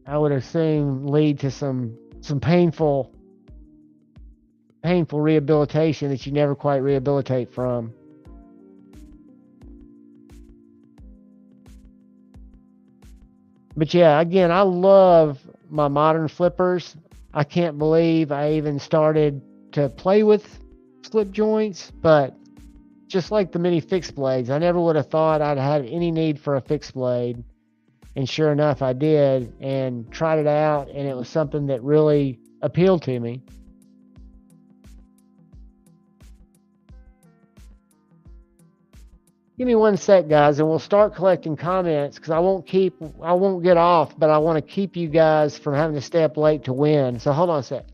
I would assume, lead to some painful rehabilitation that you never quite rehabilitate from. But yeah, again, I love my modern flippers. I can't believe I even started to play with slip joints, but just like the mini fixed blades, I never would have thought I'd had any need for a fixed blade. And sure enough, I did and tried it out, and it was something that really appealed to me. Give me 1 sec, guys, and we'll start collecting comments because I won't get off, but I want to keep you guys from having to stay up late to win. So hold on a sec.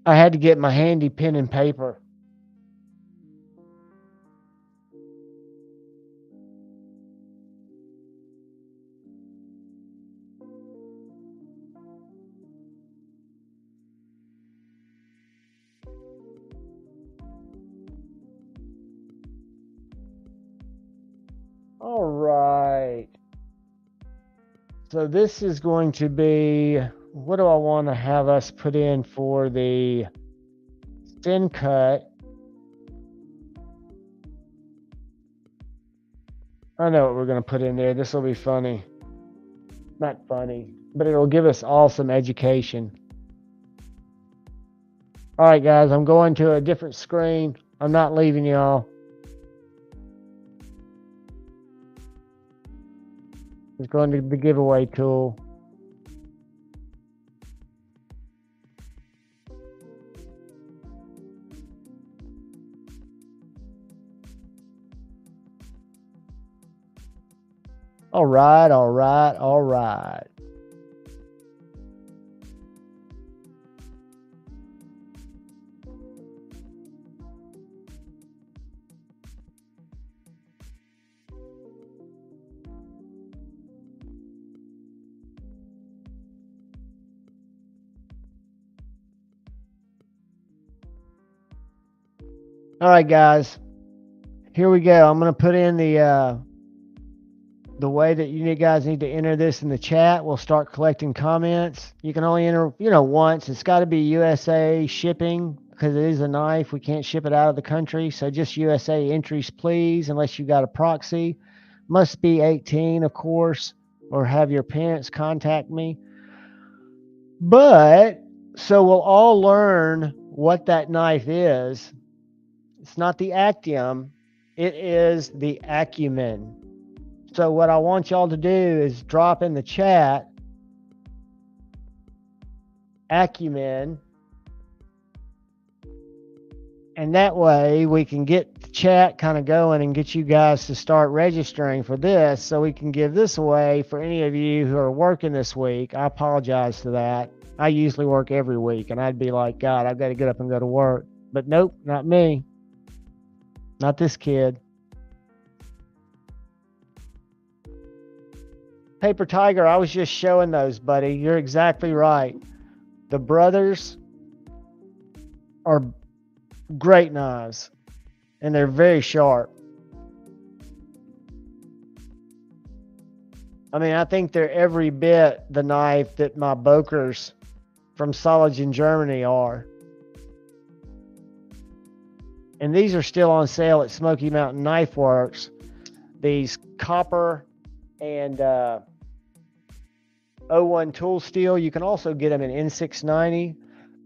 I had to get my handy pen and paper. All right. So this is going to be, what do I want to have us put in for the thin cut? I know what we're going to put in there. This will be funny. Not funny, but it'll give us all some education. All right, guys, I'm going to a different screen. I'm not leaving y'all. It's going to the giveaway tool. All right, all right, all right. All right, guys. Here we go. I'm going to put in the way that you guys need to enter this in the chat. We'll start collecting comments. You can only enter, once. It's got to be USA shipping because it is a knife. We can't ship it out of the country. So just USA entries, please, unless you got a proxy. Must be 18, of course, or have your parents contact me. But so we'll all learn what that knife is. It's not the Actium. It is the Acumen. So what I want y'all to do is drop in the chat Acumen. And that way we can get the chat kind of going and get you guys to start registering for this so we can give this away for any of you who are working this week. I apologize for that. I usually work every week and I'd be like, God, I've got to get up and go to work. But nope, not me. Not this kid. Paper Tiger, I was just showing those, buddy. You're exactly right. The brothers are great knives, and they're very sharp. I mean, I think they're every bit the knife that my Bokers from Solage in Germany are. And these are still on sale at Smoky Mountain Knife Works. These copper and 01 tool steel. You can also get them in N690,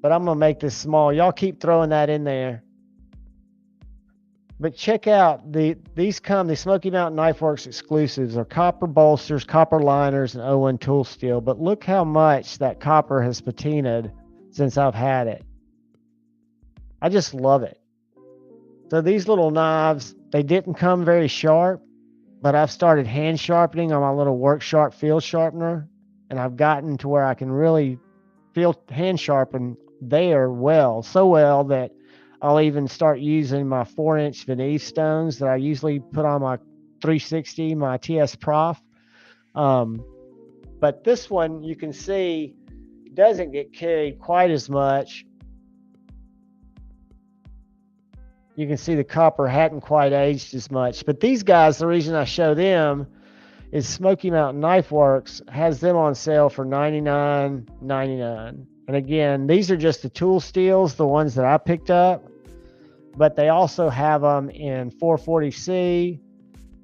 but I'm going to make this small. Y'all keep throwing that in there. But check out the Smoky Mountain Knife Works exclusives are copper bolsters, copper liners, and 01 tool steel. But look how much that copper has patinaed since I've had it. I just love it. So these little knives, they didn't come very sharp, but I've started hand sharpening on my little Work Sharp field sharpener, and I've gotten to where I can really hand sharpen there so well that I'll even start using my 4-inch Venise stones that I usually put on my 360, my TS Prof. But this one, you can see, doesn't get carried quite as much. You can see the copper hadn't quite aged as much. But these guys, the reason I show them is Smoky Mountain Knife Works has them on sale for $99.99. And again, these are just the tool steels, the ones that I picked up. But they also have them in 440C,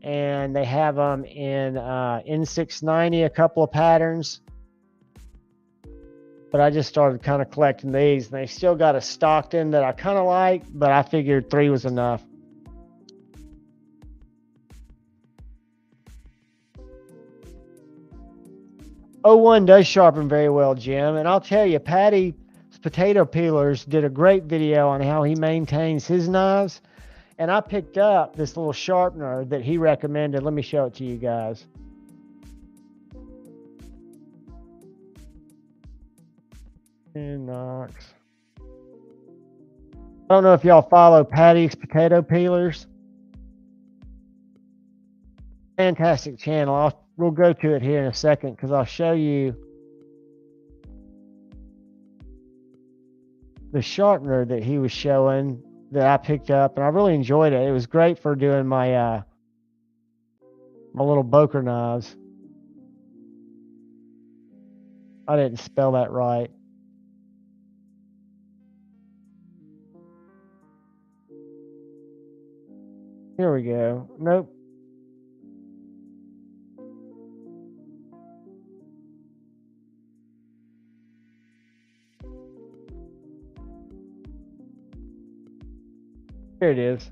and they have them in N690, a couple of patterns. But I just started kind of collecting these, and they still got a Stockton that I kind of like, but I figured 3 was enough. '01 does sharpen very well, Jim, and I'll tell you, Patty's Potato Peelers did a great video on how he maintains his knives, and I picked up this little sharpener that he recommended. Let me show it to you guys. Knox. I don't know if y'all follow Patty's Potato Peelers. Fantastic channel. We'll go to it here in a second because I'll show you the sharpener that he was showing that I picked up, and I really enjoyed it. It was great for doing my my little Boker knives. I didn't spell that right. Here we go. Nope. Here it is.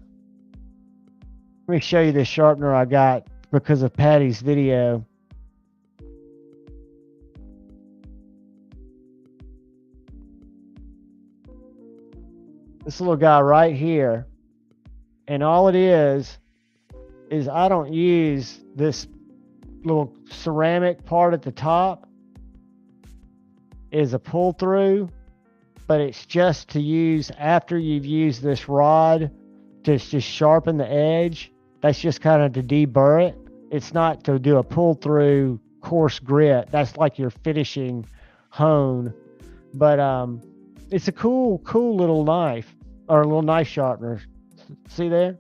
Let me show you the sharpener I got because of Patty's video. This little guy right here. And all it is I don't use this little ceramic part at the top is a pull through, but it's just to use after you've used this rod to just sharpen the edge. That's just kind of to deburr it. It's not to do a pull through coarse grit. That's like your finishing hone. But it's a cool little knife, or a little knife sharpener. See there?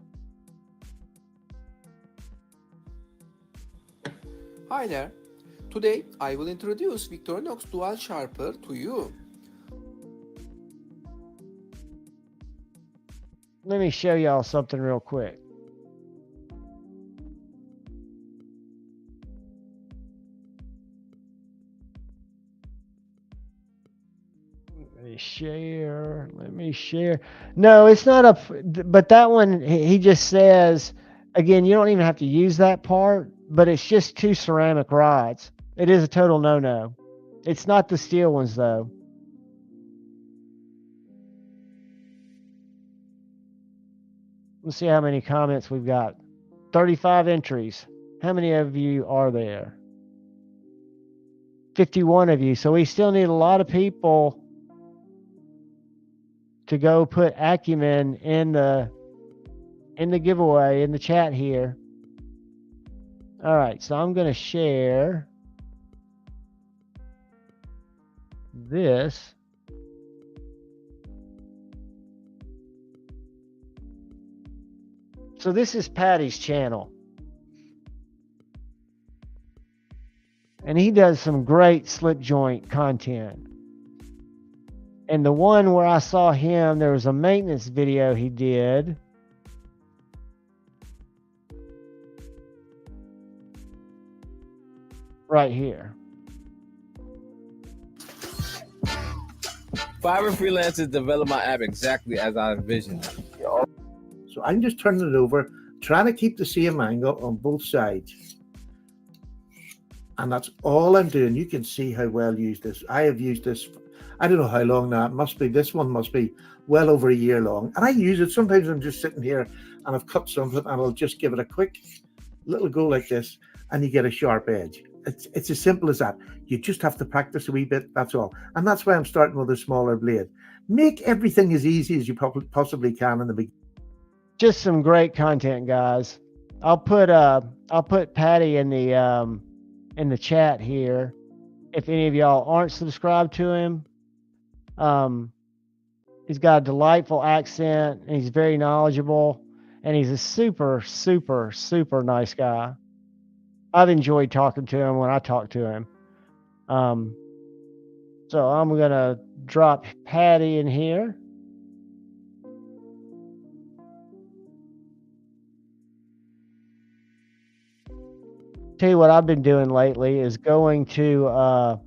Hi there. Today I will introduce Victorinox Dual Sharper to you. Let me show y'all something real quick. Let me share. No, it's not but that one, he just says, again, you don't even have to use that part, but it's just 2 ceramic rods. It is a total no-no. It's not the steel ones, though. Let's see how many comments we've got. 35 entries. How many of you are there? 51 of you. So we still need a lot of people to go put Acumen in the giveaway in the chat here. All right, so I'm going to share this So this is Patty's channel. And he does some great slip joint content. And the one where I saw him, there was a maintenance video he did. Right here. Fiverr freelancers develop my app exactly as I envisioned. So I'm just turning it over, trying to keep the same angle on both sides. And that's all I'm doing. You can see how well used this. I have used this, I don't know how long now. This one must be well over a year long. And I use it. Sometimes I'm just sitting here and I've cut something and I'll just give it a quick little go like this and you get a sharp edge. It's as simple as that. You just have to practice a wee bit, that's all. And that's why I'm starting with a smaller blade. Make everything as easy as you possibly can in the beginning. Just some great content, guys. I'll put Patty in the chat here. If any of y'all aren't subscribed to him, he's got a delightful accent and he's very knowledgeable and he's a super, super, super nice guy. I've enjoyed talking to him when I talk to him. So I'm gonna drop Patty in here. Tell you what I've been doing lately is going to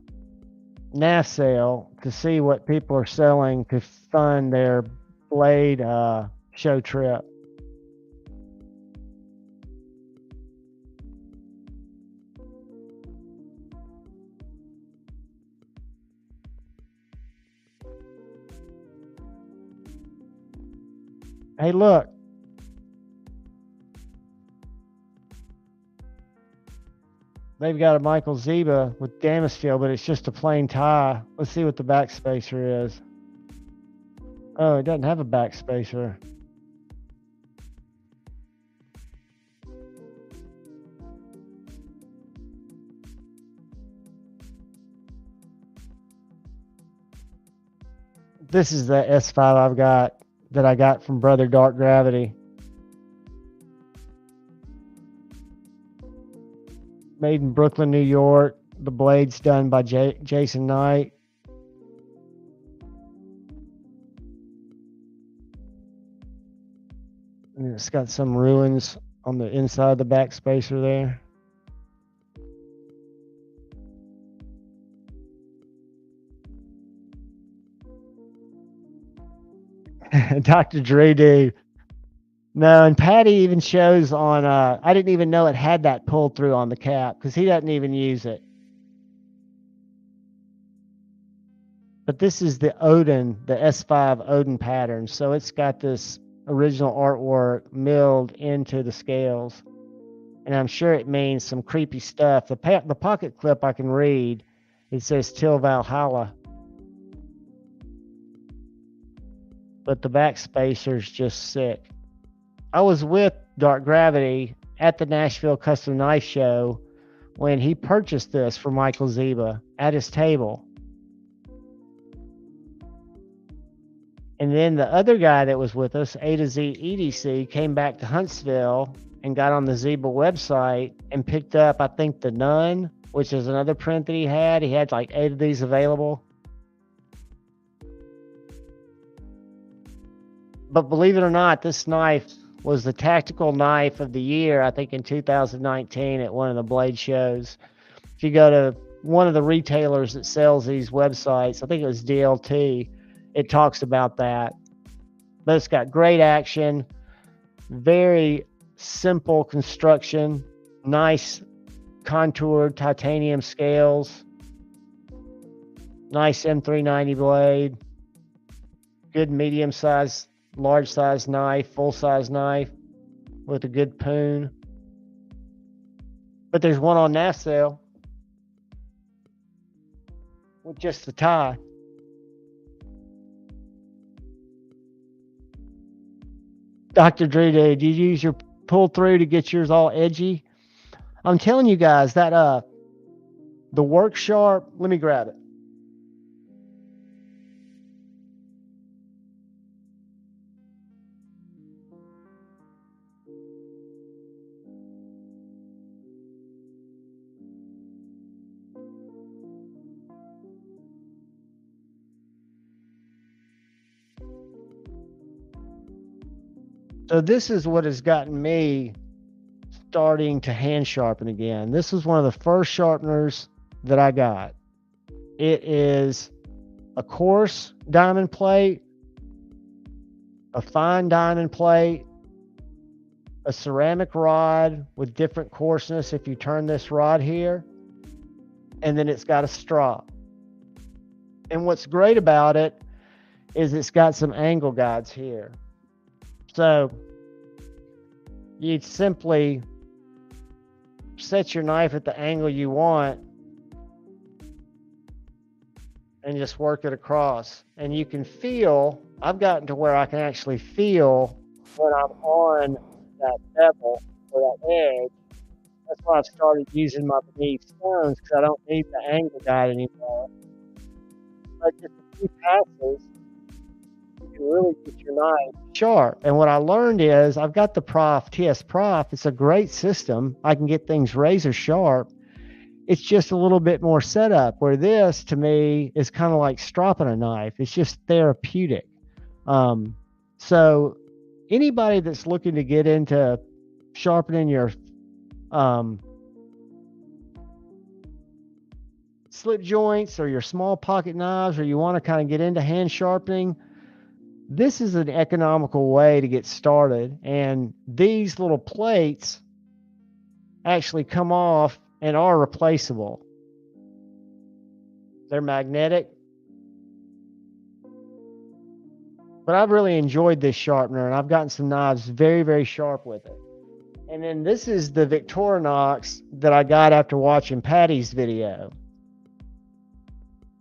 NAF sale to see what people are selling to fund their blade show trip. Hey, look. They've got a Michael Zeba with Damascene, but it's just a plain tie. Let's see what the backspacer is. Oh, it doesn't have a backspacer. This is the S5 that I got from Brother Dark Gravity. Made in Brooklyn, New York. The blade's done by Jason Knight. And it's got some ruins on the inside of the backspacer there. Dr. Dre dude. No, and Patty even shows on, I didn't even know it had that pull through on the cap because he doesn't even use it. But this is the Odin, the S5 Odin pattern. So it's got this original artwork milled into the scales. And I'm sure it means some creepy stuff. The pocket clip I can read, it says Till Valhalla. But the backspacer's just sick. I was with Dark Gravity at the Nashville Custom Knife Show when he purchased this for Michael Zeba at his table. And then the other guy that was with us, A to Z EDC, came back to Huntsville and got on the Zeba website and picked up, I think, the Nun, which is another print that he had. He had like 8 of these available. But believe it or not, this knife was the tactical knife of the year, I think in 2019 at one of the blade shows. If you go to one of the retailers that sells these websites, I think it was DLT, it talks about that. But it's got great action, very simple construction, nice contoured titanium scales, nice M390 blade, good medium size, large size knife, full size knife with a good poon. But there's one on NAF sale with just the tie. Dr. Drew, did you use your pull through to get yours all edgy? I'm telling you guys that the Work Sharp, let me grab it. So this is what has gotten me starting to hand sharpen again. This was one of the first sharpeners that I got. It is a coarse diamond plate, a fine diamond plate, a ceramic rod with different coarseness if you turn this rod here, and then it's got a strop. And what's great about it is it's got some angle guides here. So you simply set your knife at the angle you want and just work it across. And you can feel, I've gotten to where I can actually feel when I'm on that bevel or that edge. That's why I've started using my beneath stones, because I don't need the angle guide anymore. But just a few passes, you can really get your knife sharp. And what I learned is I've got the TS Prof. It's a great system. I can get things razor sharp. It's just a little bit more setup, where this to me is kind of like stropping a knife. It's just therapeutic. So anybody that's looking to get into sharpening your slip joints or your small pocket knives, or you want to kind of get into hand sharpening, this is an economical way to get started. And these little plates actually come off and are replaceable. They're magnetic. But I've really enjoyed this sharpener, and I've gotten some knives very, very sharp with it. And then this is the Victorinox that I got after watching Patty's video.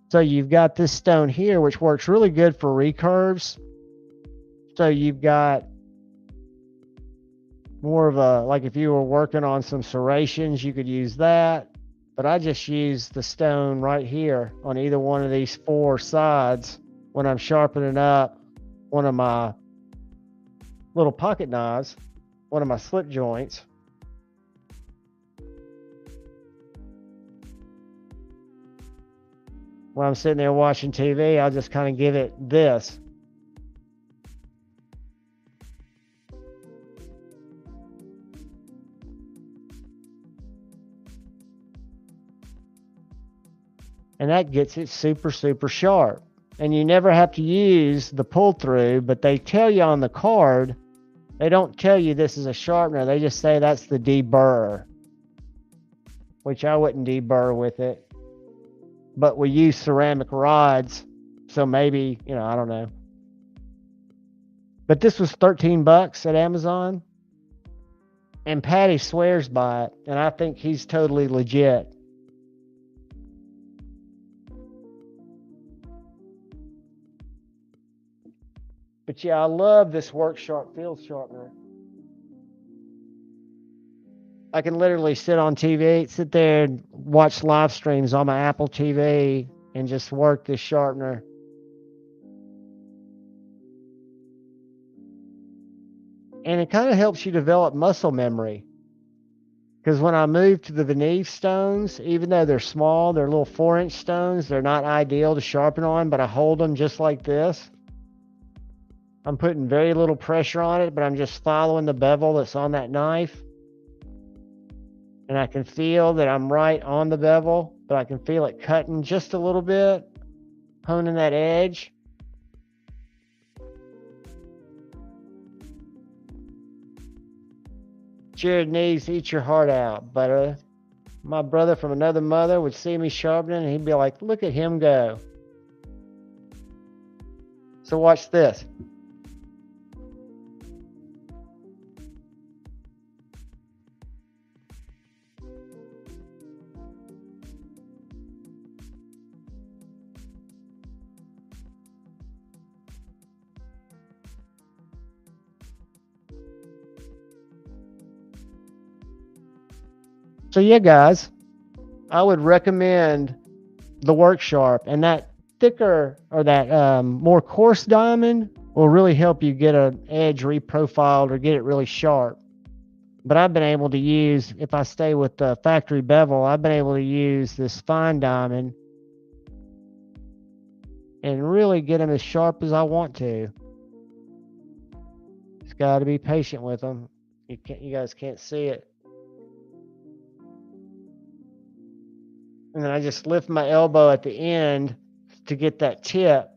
So you've got this stone here, which works really good for recurves. So you've got more of a, like if you were working on some serrations, you could use that. But I just use the stone right here on either one of these four sides when I'm sharpening up one of my little pocket knives, one of my slip joints. When I'm sitting there watching TV, I'll just kind of give it this. And that gets it super, super sharp. And you never have to use the pull through, but they tell you on the card, they don't tell you this is a sharpener. They just say that's the deburr, which I wouldn't deburr with it. But we use ceramic rods, so maybe, you know, I don't know. But this was $13 at Amazon. And Patty swears by it, and I think he's totally legit. But yeah, I love this Work Sharp field sharpener. I can literally sit on TV, sit there and watch live streams on my Apple TV and just work this sharpener. And it kind of helps you develop muscle memory. Because when I moved to the Veneve stones, even though they're small, they're little 4-inch stones, they're not ideal to sharpen on, but I hold them just like this. I'm putting very little pressure on it, but I'm just following the bevel that's on that knife. And I can feel that I'm right on the bevel, but I can feel it cutting just a little bit, honing that edge. Jared needs to eat your heart out, but my brother from another mother would see me sharpening and he'd be like, look at him go. So watch this. So yeah, guys, I would recommend the Work Sharp, and that thicker or that more coarse diamond will really help you get an edge reprofiled or get it really sharp. But I've been able to use, if I stay with the factory bevel, I've been able to use this fine diamond and really get them as sharp as I want to. Just got to be patient with them. You guys can't see it. And then I just lift my elbow at the end to get that tip.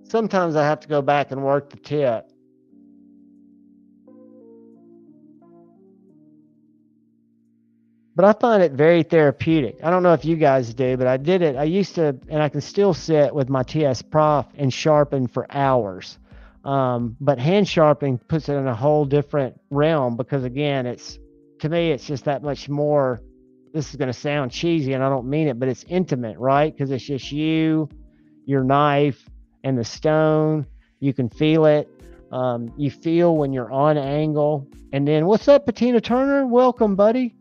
Sometimes I have to go back and work the tip. But I find it very therapeutic. I don't know if you guys do, but I did it. I used to, and I can still sit with my TS Prof and sharpen for hours. But hand sharpening puts it in a whole different realm because, again, to me, it's just that much more. This is going to sound cheesy, and I don't mean it, but it's intimate, right? Because it's just you, your knife, and the stone. You can feel it. You feel when you're on angle. And then, what's up, Patina Turner? Welcome, buddy.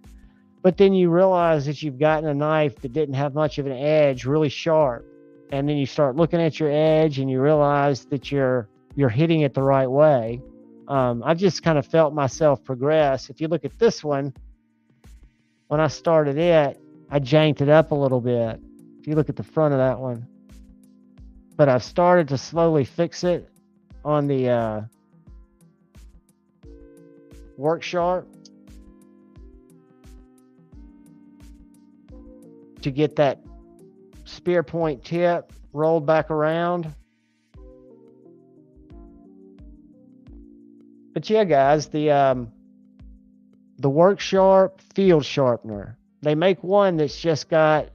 But then you realize that you've gotten a knife that didn't have much of an edge, really sharp. And then you start looking at your edge and you realize that you're hitting it the right way. I've just kind of felt myself progress. If you look at this one, when I started it, I janked it up a little bit. If you look at the front of that one. But I've started to slowly fix it on the work sharp to get that spear point tip rolled back around. But yeah, guys, the work sharp field sharpener. They make one that's just got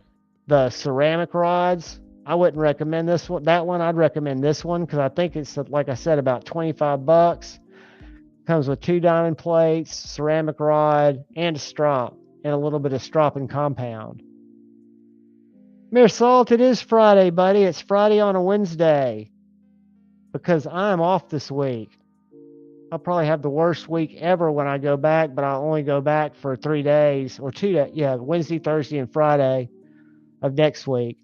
the ceramic rods. I wouldn't recommend this one. That one, I'd recommend this one because I think it's, like I said, about $25. Comes with 2 diamond plates, ceramic rod, and a strop, and a little bit of stropping compound. Mere Salt, it is Friday, buddy. It's Friday on a Wednesday because I'm off this week. I'll probably have the worst week ever when I go back, but I'll only go back for 3 days or 2 days. Yeah, Wednesday, Thursday, and Friday of next week.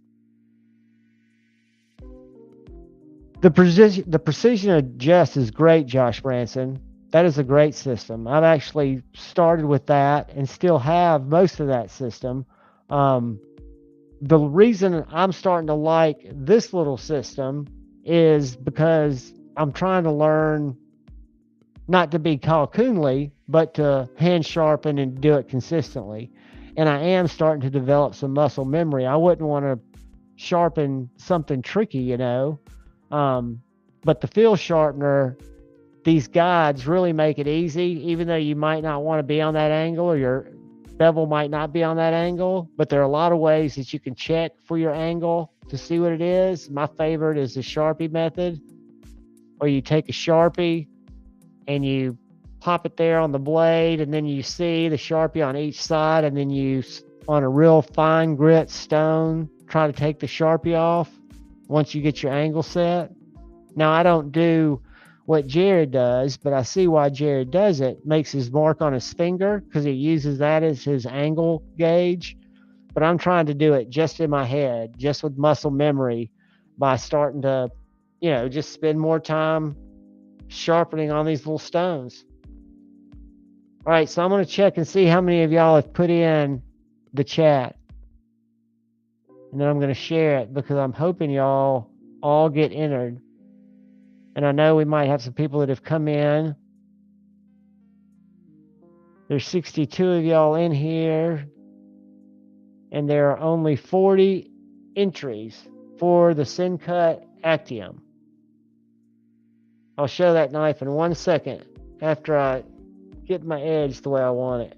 The precision adjust is great, Josh Branson. That is a great system. I've actually started with that and still have most of that system. The reason I'm starting to like this little system is because I'm trying to learn not to be calcoonly, but to hand sharpen and do it consistently. And I am starting to develop some muscle memory. I wouldn't want to sharpen something tricky, you know. But the field sharpener, these guides really make it easy, even though you might not want to be on that angle or your bevel might not be on that angle, but there are a lot of ways that you can check for your angle to see what it is. My favorite is the Sharpie method, where you take a Sharpie and you pop it there on the blade, and then you see the Sharpie on each side, and then you, on a real fine grit stone, try to take the Sharpie off once you get your angle set. Now, I don't do what Jared does, but I see why Jared does it. Makes his mark on his finger because he uses that as his angle gauge. But I'm trying to do it just in my head, just with muscle memory, by starting to, you know, just spend more time sharpening on these little stones. All right, so I'm going to check and see how many of y'all have put in the chat. And then I'm going to share it because I'm hoping y'all all get entered. And I know we might have some people that have come in. There's 62 of y'all in here. And there are only 40 entries for the Syncut Actium. I'll show that knife in 1 second after I get my edge the way I want it.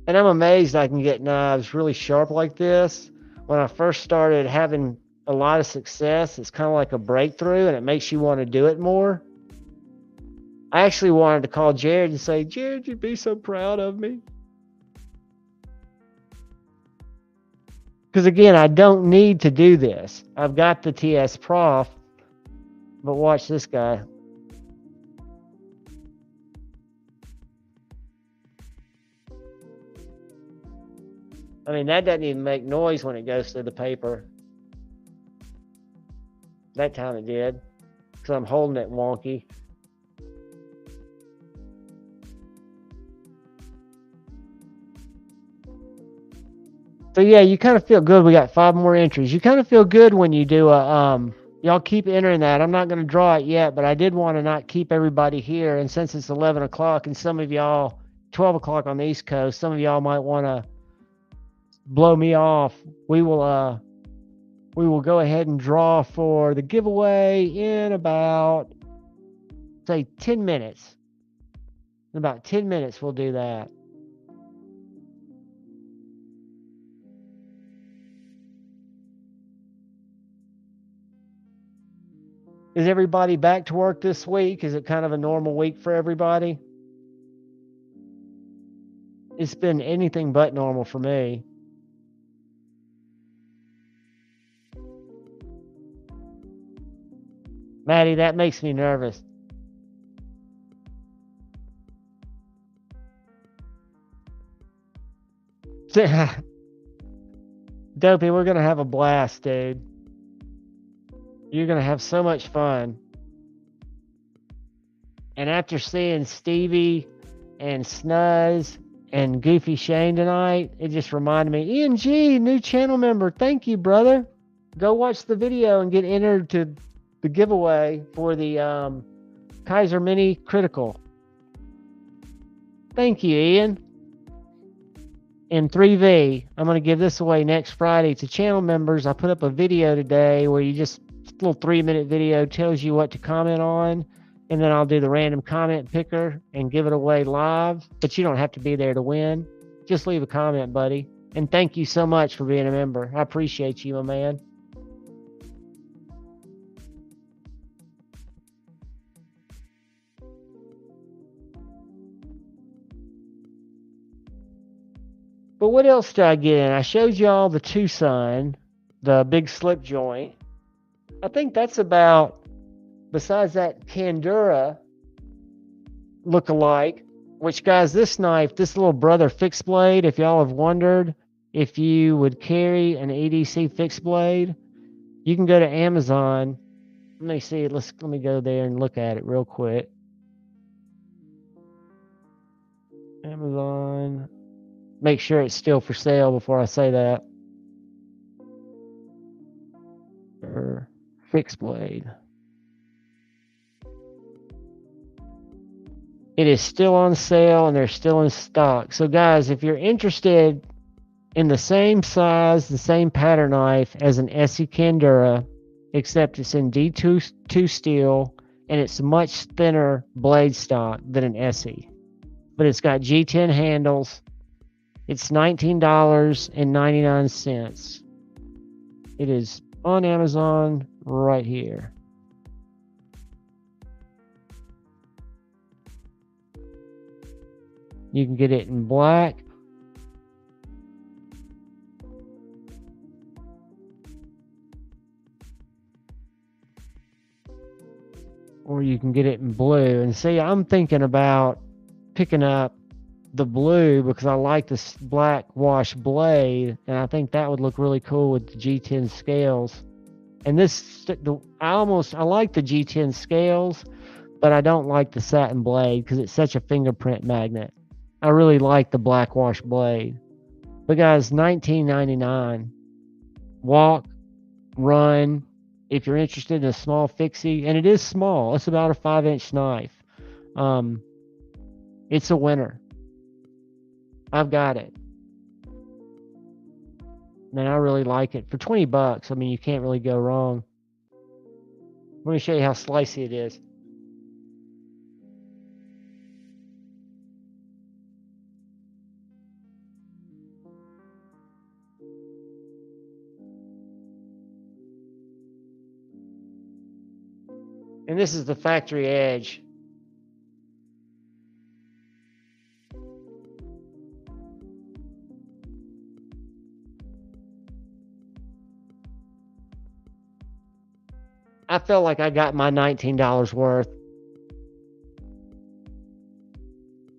And I'm amazed I can get knives really sharp like this. When I first started having a lot of success, it's kind of like a breakthrough, and it makes you want to do it more. I actually wanted to call Jared and say, Jared, you'd be so proud of me. Because again, I don't need to do this. I've got the TS Prof, but watch this guy. I mean, that doesn't even make noise when it goes through the paper. That time it did, because I'm holding it wonky. So yeah, you kind of feel good. We got 5 more entries. You kind of feel good when you do a y'all keep entering that. I'm not going to draw it yet, but I did want to not keep everybody here. And since it's 11 o'clock and some of y'all 12 o'clock on the East Coast, some of y'all might want to blow me off. We will go ahead and draw for the giveaway in about, say, 10 minutes. In about 10 minutes, we'll do that. Is everybody back to work this week? Is it kind of a normal week for everybody? It's been anything but normal for me. Maddie, that makes me nervous. Dopey, we're going to have a blast, dude. You're going to have so much fun. And after seeing Stevie and Snuzz and Goofy Shane tonight, it just reminded me, Ian G, new channel member. Thank you, brother. Go watch the video and get entered to the giveaway for the Kaiser Mini Critical. Thank you, Ian. In 3V, I'm going to give this away next Friday to channel members. I put up a video today where you just, a little 3-minute video tells you what to comment on, and then I'll do the random comment picker and give it away live, but you don't have to be there to win. Just leave a comment, buddy. And thank you so much for being a member. I appreciate you, my man. But what else did I get in? I showed y'all the Tucson, the big slip joint. I think that's about, besides that Candura look-alike, which, guys, this knife, this little brother fixed blade, if y'all have wondered if you would carry an EDC fixed blade, you can go to Amazon. Let me see. Let me go there and look at it real quick. Amazon. Make sure it's still for sale before I say that. Or fixed blade. It is still on sale and they're still in stock. So guys, if you're interested in the same size, the same pattern knife as an Essie Candura, except it's in D2 steel and it's much thinner blade stock than an Essie. But it's got G10 handles. It's $19.99. It is on Amazon right here. You can get it in black. Or you can get it in blue. And see, I'm thinking about picking up the blue because I like this black wash blade, and I think that would look really cool with the G10 scales. And this, I like the G10 scales, but I don't like the satin blade because it's such a fingerprint magnet. I really like the black wash blade. But guys, $19.99. Walk, run. If you're interested in a small fixie, and it is small, it's about a 5-inch knife. It's a winner. I've got it. Man, I really like it. For $20, I mean, you can't really go wrong. Let me show you how slicey it is. And this is the factory edge. I felt like I got my $19 worth.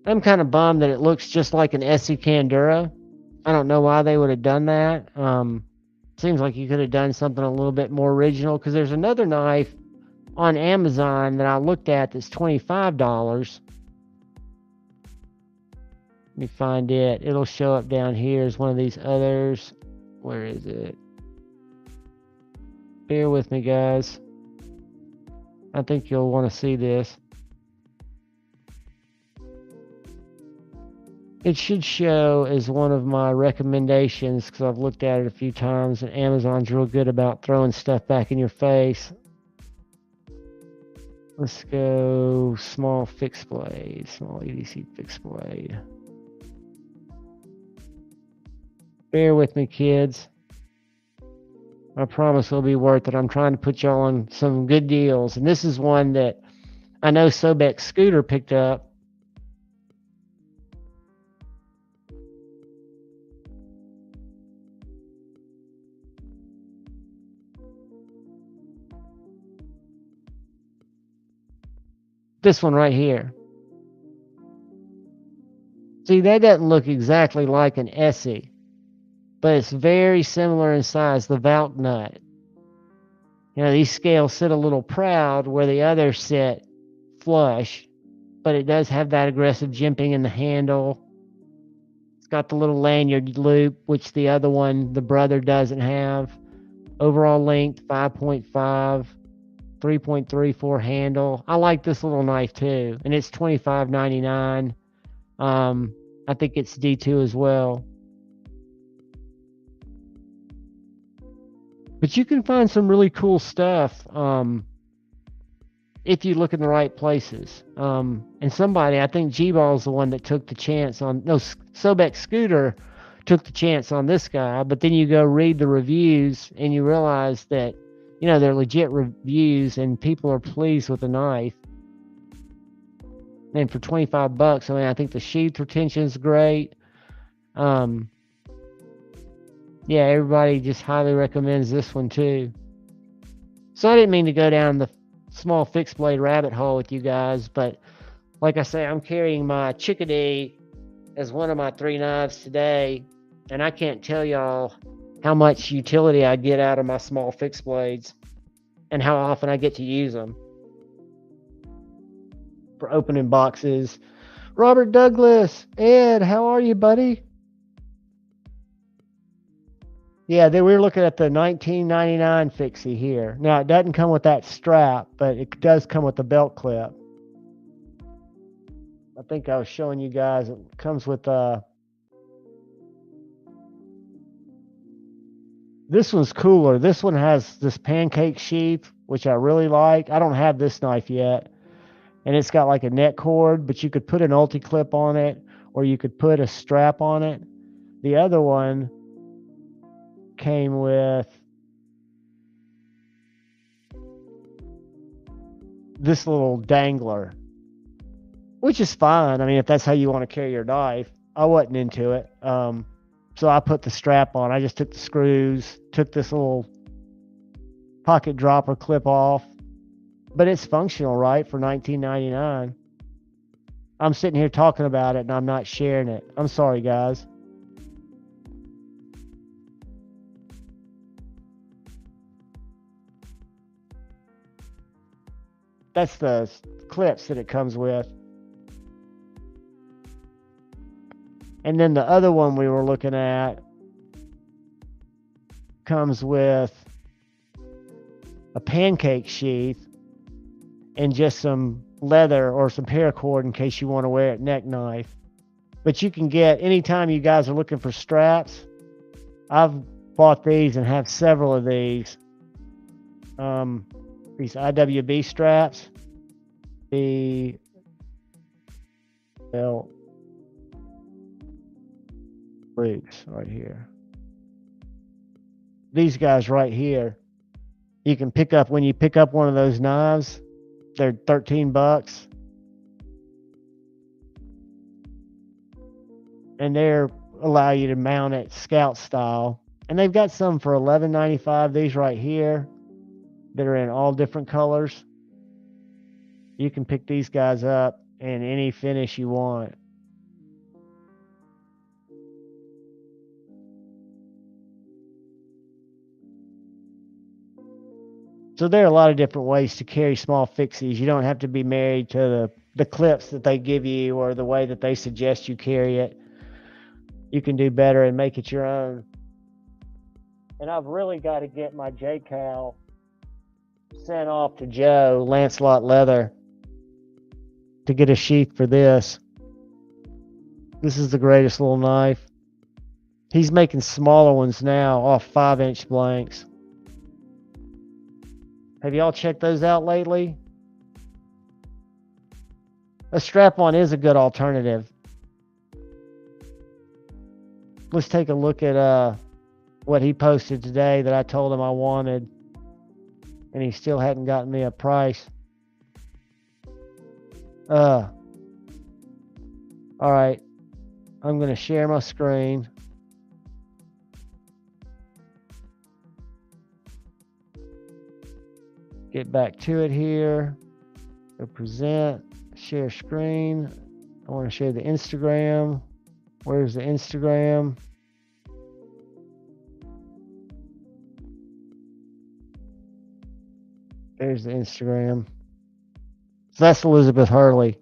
I'm kind of bummed that it looks just like an Essie Candura. I don't know why they would have done that. Seems like you could have done something a little bit more original, because there's another knife on Amazon that I looked at that's $25. Let me find it. It'll show up down here as one of these others. Where is it? Bear with me, guys. I think you'll want to see this. It should show as one of my recommendations because I've looked at it a few times, and Amazon's real good about throwing stuff back in your face. Let's go small fixed blade, small EDC fixed blade. Bear with me, kids. I promise it'll be worth it. I'm trying to put y'all on some good deals. And this is one that I know Sobek Scooter picked up. This one right here. See, that doesn't look exactly like an Essie, but it's very similar in size, the Valk nut. You know, these scales sit a little proud where the others sit flush, but it does have that aggressive jimping in the handle. It's got the little lanyard loop, which the other one, the brother, doesn't have. Overall length, 5.5. 3.34 handle. I like this little knife too, and it's $25.99. I think it's D2 as well. But you can find some really cool stuff if you look in the right places. And somebody, I think G-Ball's the one that took the chance on, no, Sobek Scooter took the chance on this guy, but then you go read the reviews and you realize that, you know, they're legit reviews and people are pleased with the knife. And for $25, I mean, I think the sheath retention is great. Yeah, everybody just highly recommends this one too. So I didn't mean to go down the small fixed blade rabbit hole with you guys, but like I say, I'm carrying my Chickadee as one of my 3 knives today, and I can't tell y'all how much utility I get out of my small fixed blades and how often I get to use them for opening boxes. Robert Douglas, Ed, how are you, buddy? Yeah, we were looking at the $19.99 fixie here. Now, it doesn't come with that strap, but it does come with the belt clip. I think I was showing you guys, it comes with this one's cooler. This one has this pancake sheath, which I really like. I don't have this knife yet. And it's got like a neck cord, but you could put an ulti clip on it, or you could put a strap on it. The other one came with this little dangler, which is fine. I mean, if that's how you want to carry your knife. I wasn't into it. So I put the strap on. I just took the screws, took this little pocket dropper clip off. But it's functional, right, for $19.99. I'm sitting here talking about it, and I'm not sharing it. I'm sorry, guys. That's the clips that it comes with. And then the other one we were looking at comes with a pancake sheath and just some leather or some paracord in case you want to wear it neck knife. But you can get, anytime you guys are looking for straps, I've bought these and have several of these. These IWB straps. The belt roots right here. These guys right here, you can pick up when you pick up one of those knives. They're $13, and they're allow you to mount it scout style. And they've got some for $11.95. These right here that are in all different colors. You can pick these guys up in any finish you want. So there are a lot of different ways to carry small fixies. You don't have to be married to the clips that they give you or the way that they suggest you carry it. You can do better and make it your own. And I've really got to get my J-Cal sent off to Joe, Lancelot Leather, to get a sheath for this. This is the greatest little knife. He's making smaller ones now off 5-inch blanks. Have y'all checked those out lately? A strap-on is a good alternative. Let's take a look at what he posted today that I told him I wanted, and he still hadn't gotten me a price. All right, I'm gonna share my screen. Get back to it here. Go present, share screen. I want to share the Instagram. Where's the Instagram? There's the Instagram. So that's Elizabeth Hurley.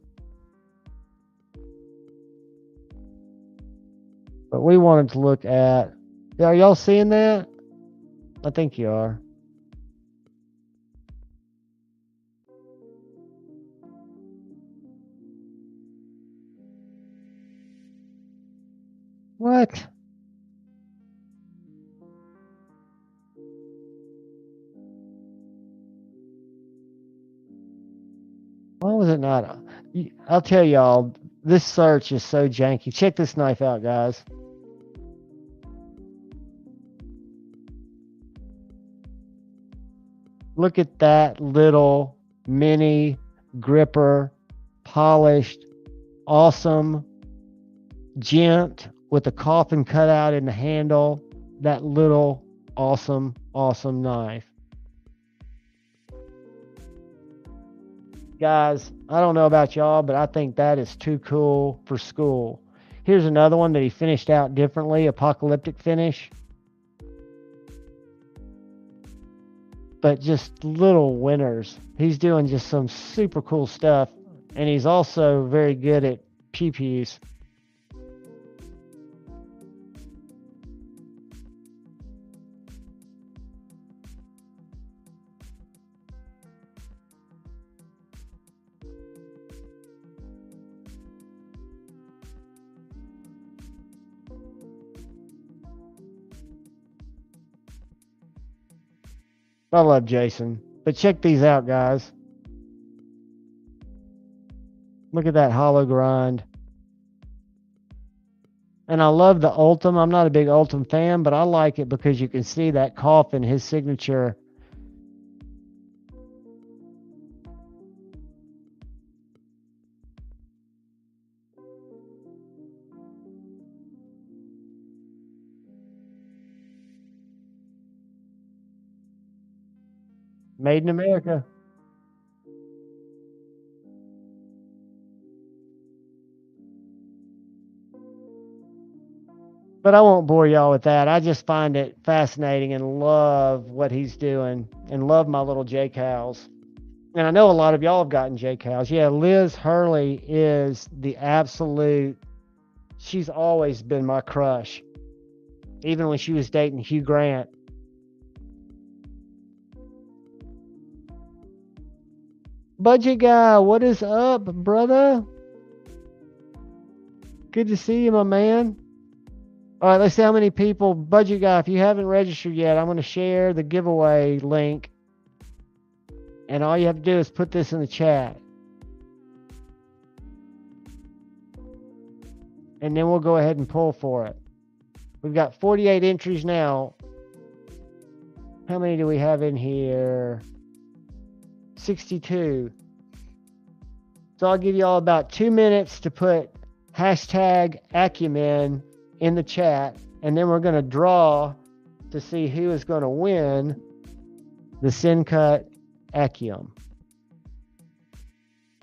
But we wanted to look at, are y'all seeing that? I think you are. What? Why was it not? I'll tell y'all, this search is so janky. Check this knife out, guys. Look at that little mini gripper, polished, awesome gent with a coffin cut out in the handle. That little awesome knife. Guys, I don't know about y'all, but I think that is too cool for school. Here's another one that he finished out differently, apocalyptic finish. But just little winners. He's doing just some super cool stuff. And he's also very good at pew-pews. I love Jason. But check these out, guys. Look at that hollow grind. And I love the Ultim. I'm not a big Ultim fan, but I like it because you can see that coffin, his signature. Made in America. But I won't bore y'all with that. I just find it fascinating and love what he's doing and love my little J-Cals. And I know a lot of y'all have gotten J-Cals. Yeah, Liz Hurley is the absolute, she's always been my crush. Even when she was dating Hugh Grant. Budget guy, what is up, brother? Good to see you, my man. All right, let's see how many people. Budget guy, if you haven't registered yet, I'm going to share the giveaway link. And all you have to do is put this in the chat. And then we'll go ahead and pull for it. We've got 48 entries now. How many do we have in here? 62. So I'll give you all about 2 minutes to put hashtag Acumen in the chat, and then we're going to draw to see who is going to win the Syncut Acumen.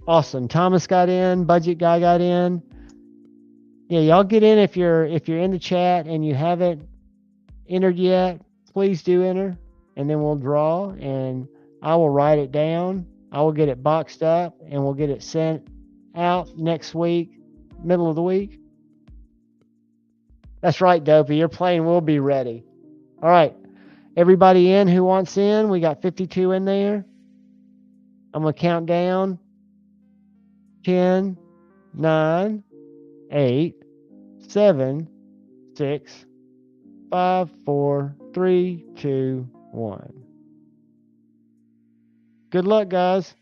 Awesome. Thomas got in. Budget guy got in. Yeah, y'all get in if you're in the chat and you haven't entered yet. Please do enter, and then we'll draw, and I will write it down. I will get it boxed up, and we'll get it sent out next week, middle of the week. That's right, Dopey. Your plane will be ready. All right. Everybody in who wants in? We got 52 in there. I'm going to count down. 10, 9, 8, 7, 6, 5, 4, 3, 2, 1. Good luck, guys.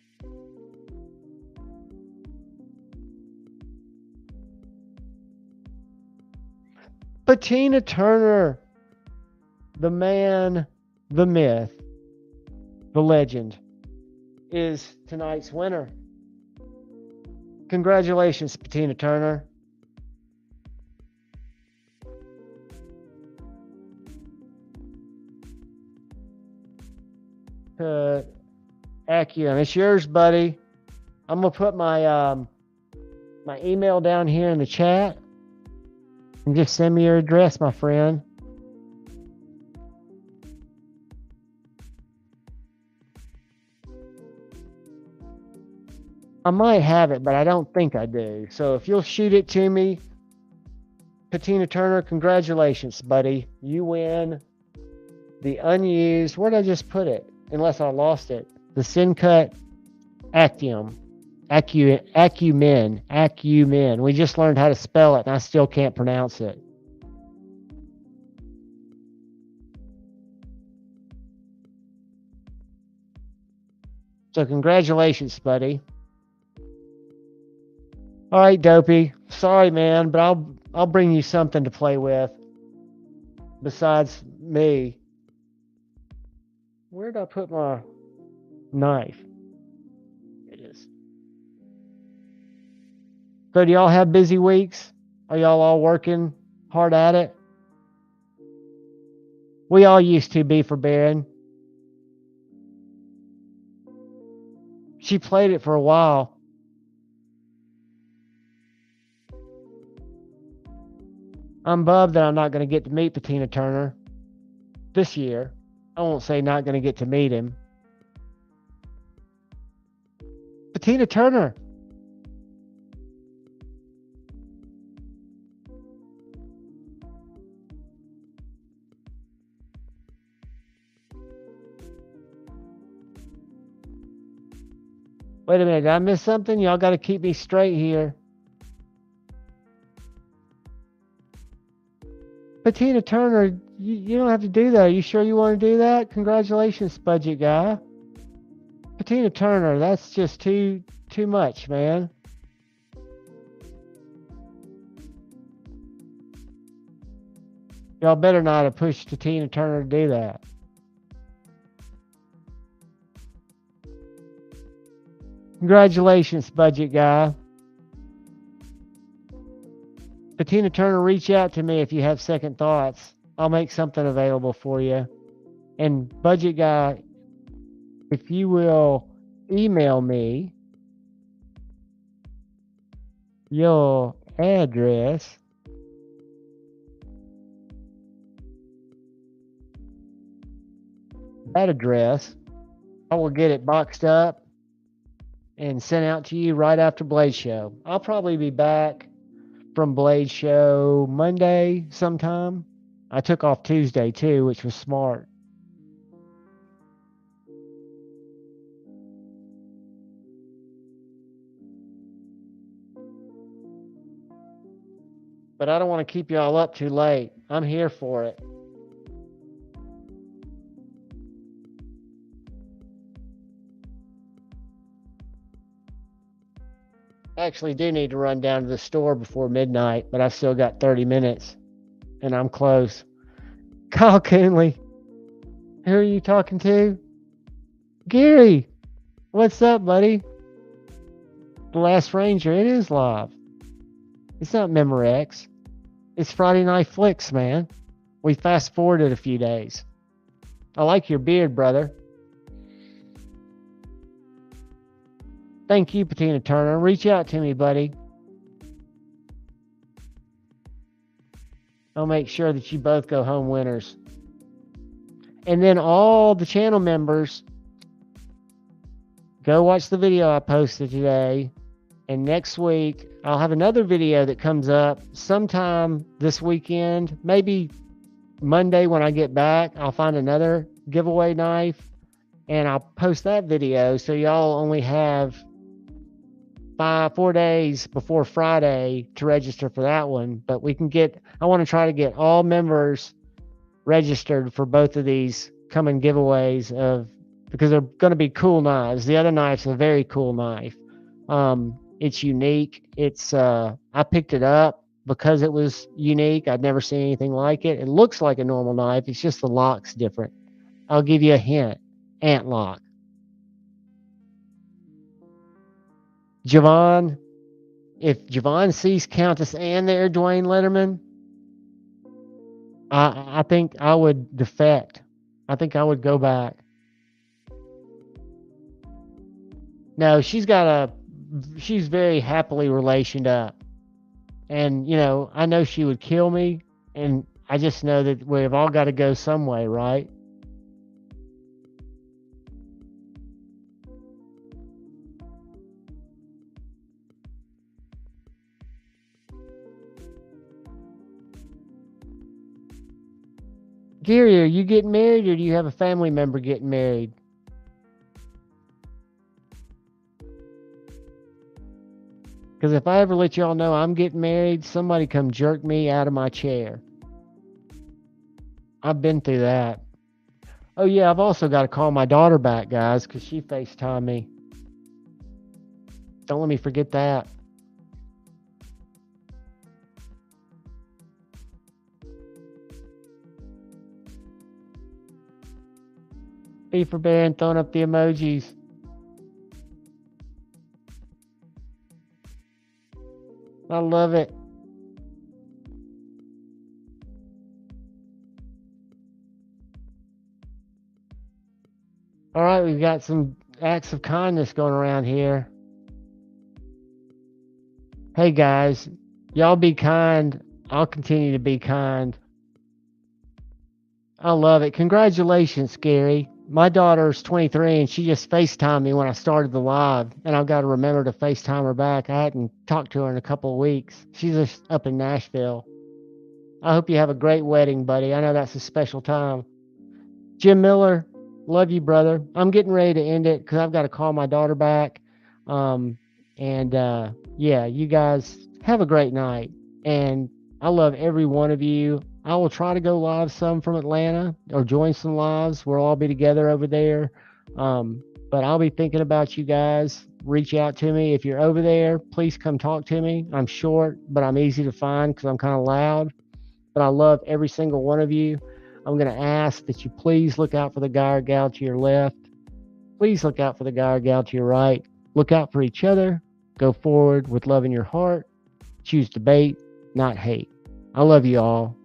Patina Turner, the man, the myth, the legend, is tonight's winner. Congratulations, Patina Turner. Accium, it's yours, buddy. I'm gonna put my my email down here in the chat, and just send me your address, my friend. I might have it, but I don't think I do. So if you'll shoot it to me, Patina Turner, congratulations, buddy. You win the unused, where did I just put it? Unless I lost it. The Syncut Accium. Acumen. We just learned how to spell it, and I still can't pronounce it. So congratulations, buddy. All right, Dopey. Sorry, man, but I'll bring you something to play with besides me. Where did I put my knife? It is. So do y'all have busy weeks? Are y'all all working hard at it? We all used to be for Baron. She played it for a while. I'm bummed that I'm not going to get to meet Patina Turner this year. I won't say not going to get to meet him. Patina Turner. Wait a minute, did I miss something? Y'all got to keep me straight here. Patina Turner, you don't have to do that. Are you sure you want to do that? Congratulations, budget guy. Patina Turner, that's just too much, man. Y'all better not have pushed Patina Turner to do that. Congratulations, budget guy. Patina Turner, reach out to me if you have second thoughts. I'll make something available for you. And budget guy, if you will email me your address, that address, I will get it boxed up and sent out to you right after Blade Show. I'll probably be back from Blade Show Monday sometime. I took off Tuesday too, which was smart. But I don't want to keep y'all up too late. I'm here for it. I actually do need to run down to the store before midnight, but I've still got 30 minutes, and I'm close. Kyle Coonley, who are you talking to? Gary, what's up, buddy? The Last Ranger, it is live. It's not Memorex. It's Friday Night Flicks, man. We fast forwarded a few days. I like your beard, brother. Thank you, Patina Turner. Reach out to me, buddy. I'll make sure that you both go home winners. And then all the channel members, go watch the video I posted today. And next week, I'll have another video that comes up sometime this weekend, maybe Monday when I get back, I'll find another giveaway knife and I'll post that video. So y'all only have 4 days before Friday to register for that one. But I want to try to get all members registered for both of these coming giveaways because they're going to be cool knives. The other knife's a very cool knife. It's unique. I picked it up because it was unique. I'd never seen anything like it. It looks like a normal knife. It's just the lock's different. I'll give you a hint. Ant lock. JuhVon, if JuhVon sees Countess Ann there, Dwayne Letterman, I think I would defect. I think I would go back. No, she's very happily relationed up. And, I know she would kill me. And I just know that we've all got to go some way, right? Gary, are you getting married or do you have a family member getting married? Because if I ever let y'all know I'm getting married, somebody come jerk me out of my chair. I've been through that. Oh yeah, I've also got to call my daughter back, guys, because she FaceTimed me. Don't let me forget that. B for Bear and throwing up the emojis. I love it. All right, we've got some acts of kindness going around here. Hey guys, y'all be kind. I'll continue to be kind. I love it. Congratulations, Gary. My daughter's 23 and she just FaceTimed me when I started the live, and I've got to remember to FaceTime her back. I hadn't talked to her in a couple of weeks. She's just up in Nashville. I hope you have a great wedding, buddy. I know that's a special time. Jim Miller, love you, brother. I'm getting ready to end it because I've got to call my daughter back. Yeah, you guys have a great night. And I love every one of you. I will try to go live some from Atlanta or join some lives. We'll all be together over there. But I'll be thinking about you guys. Reach out to me. If you're over there, please come talk to me. I'm short, but I'm easy to find because I'm kind of loud. But I love every single one of you. I'm going to ask that you please look out for the guy or gal to your left. Please look out for the guy or gal to your right. Look out for each other. Go forward with love in your heart. Choose debate, not hate. I love you all.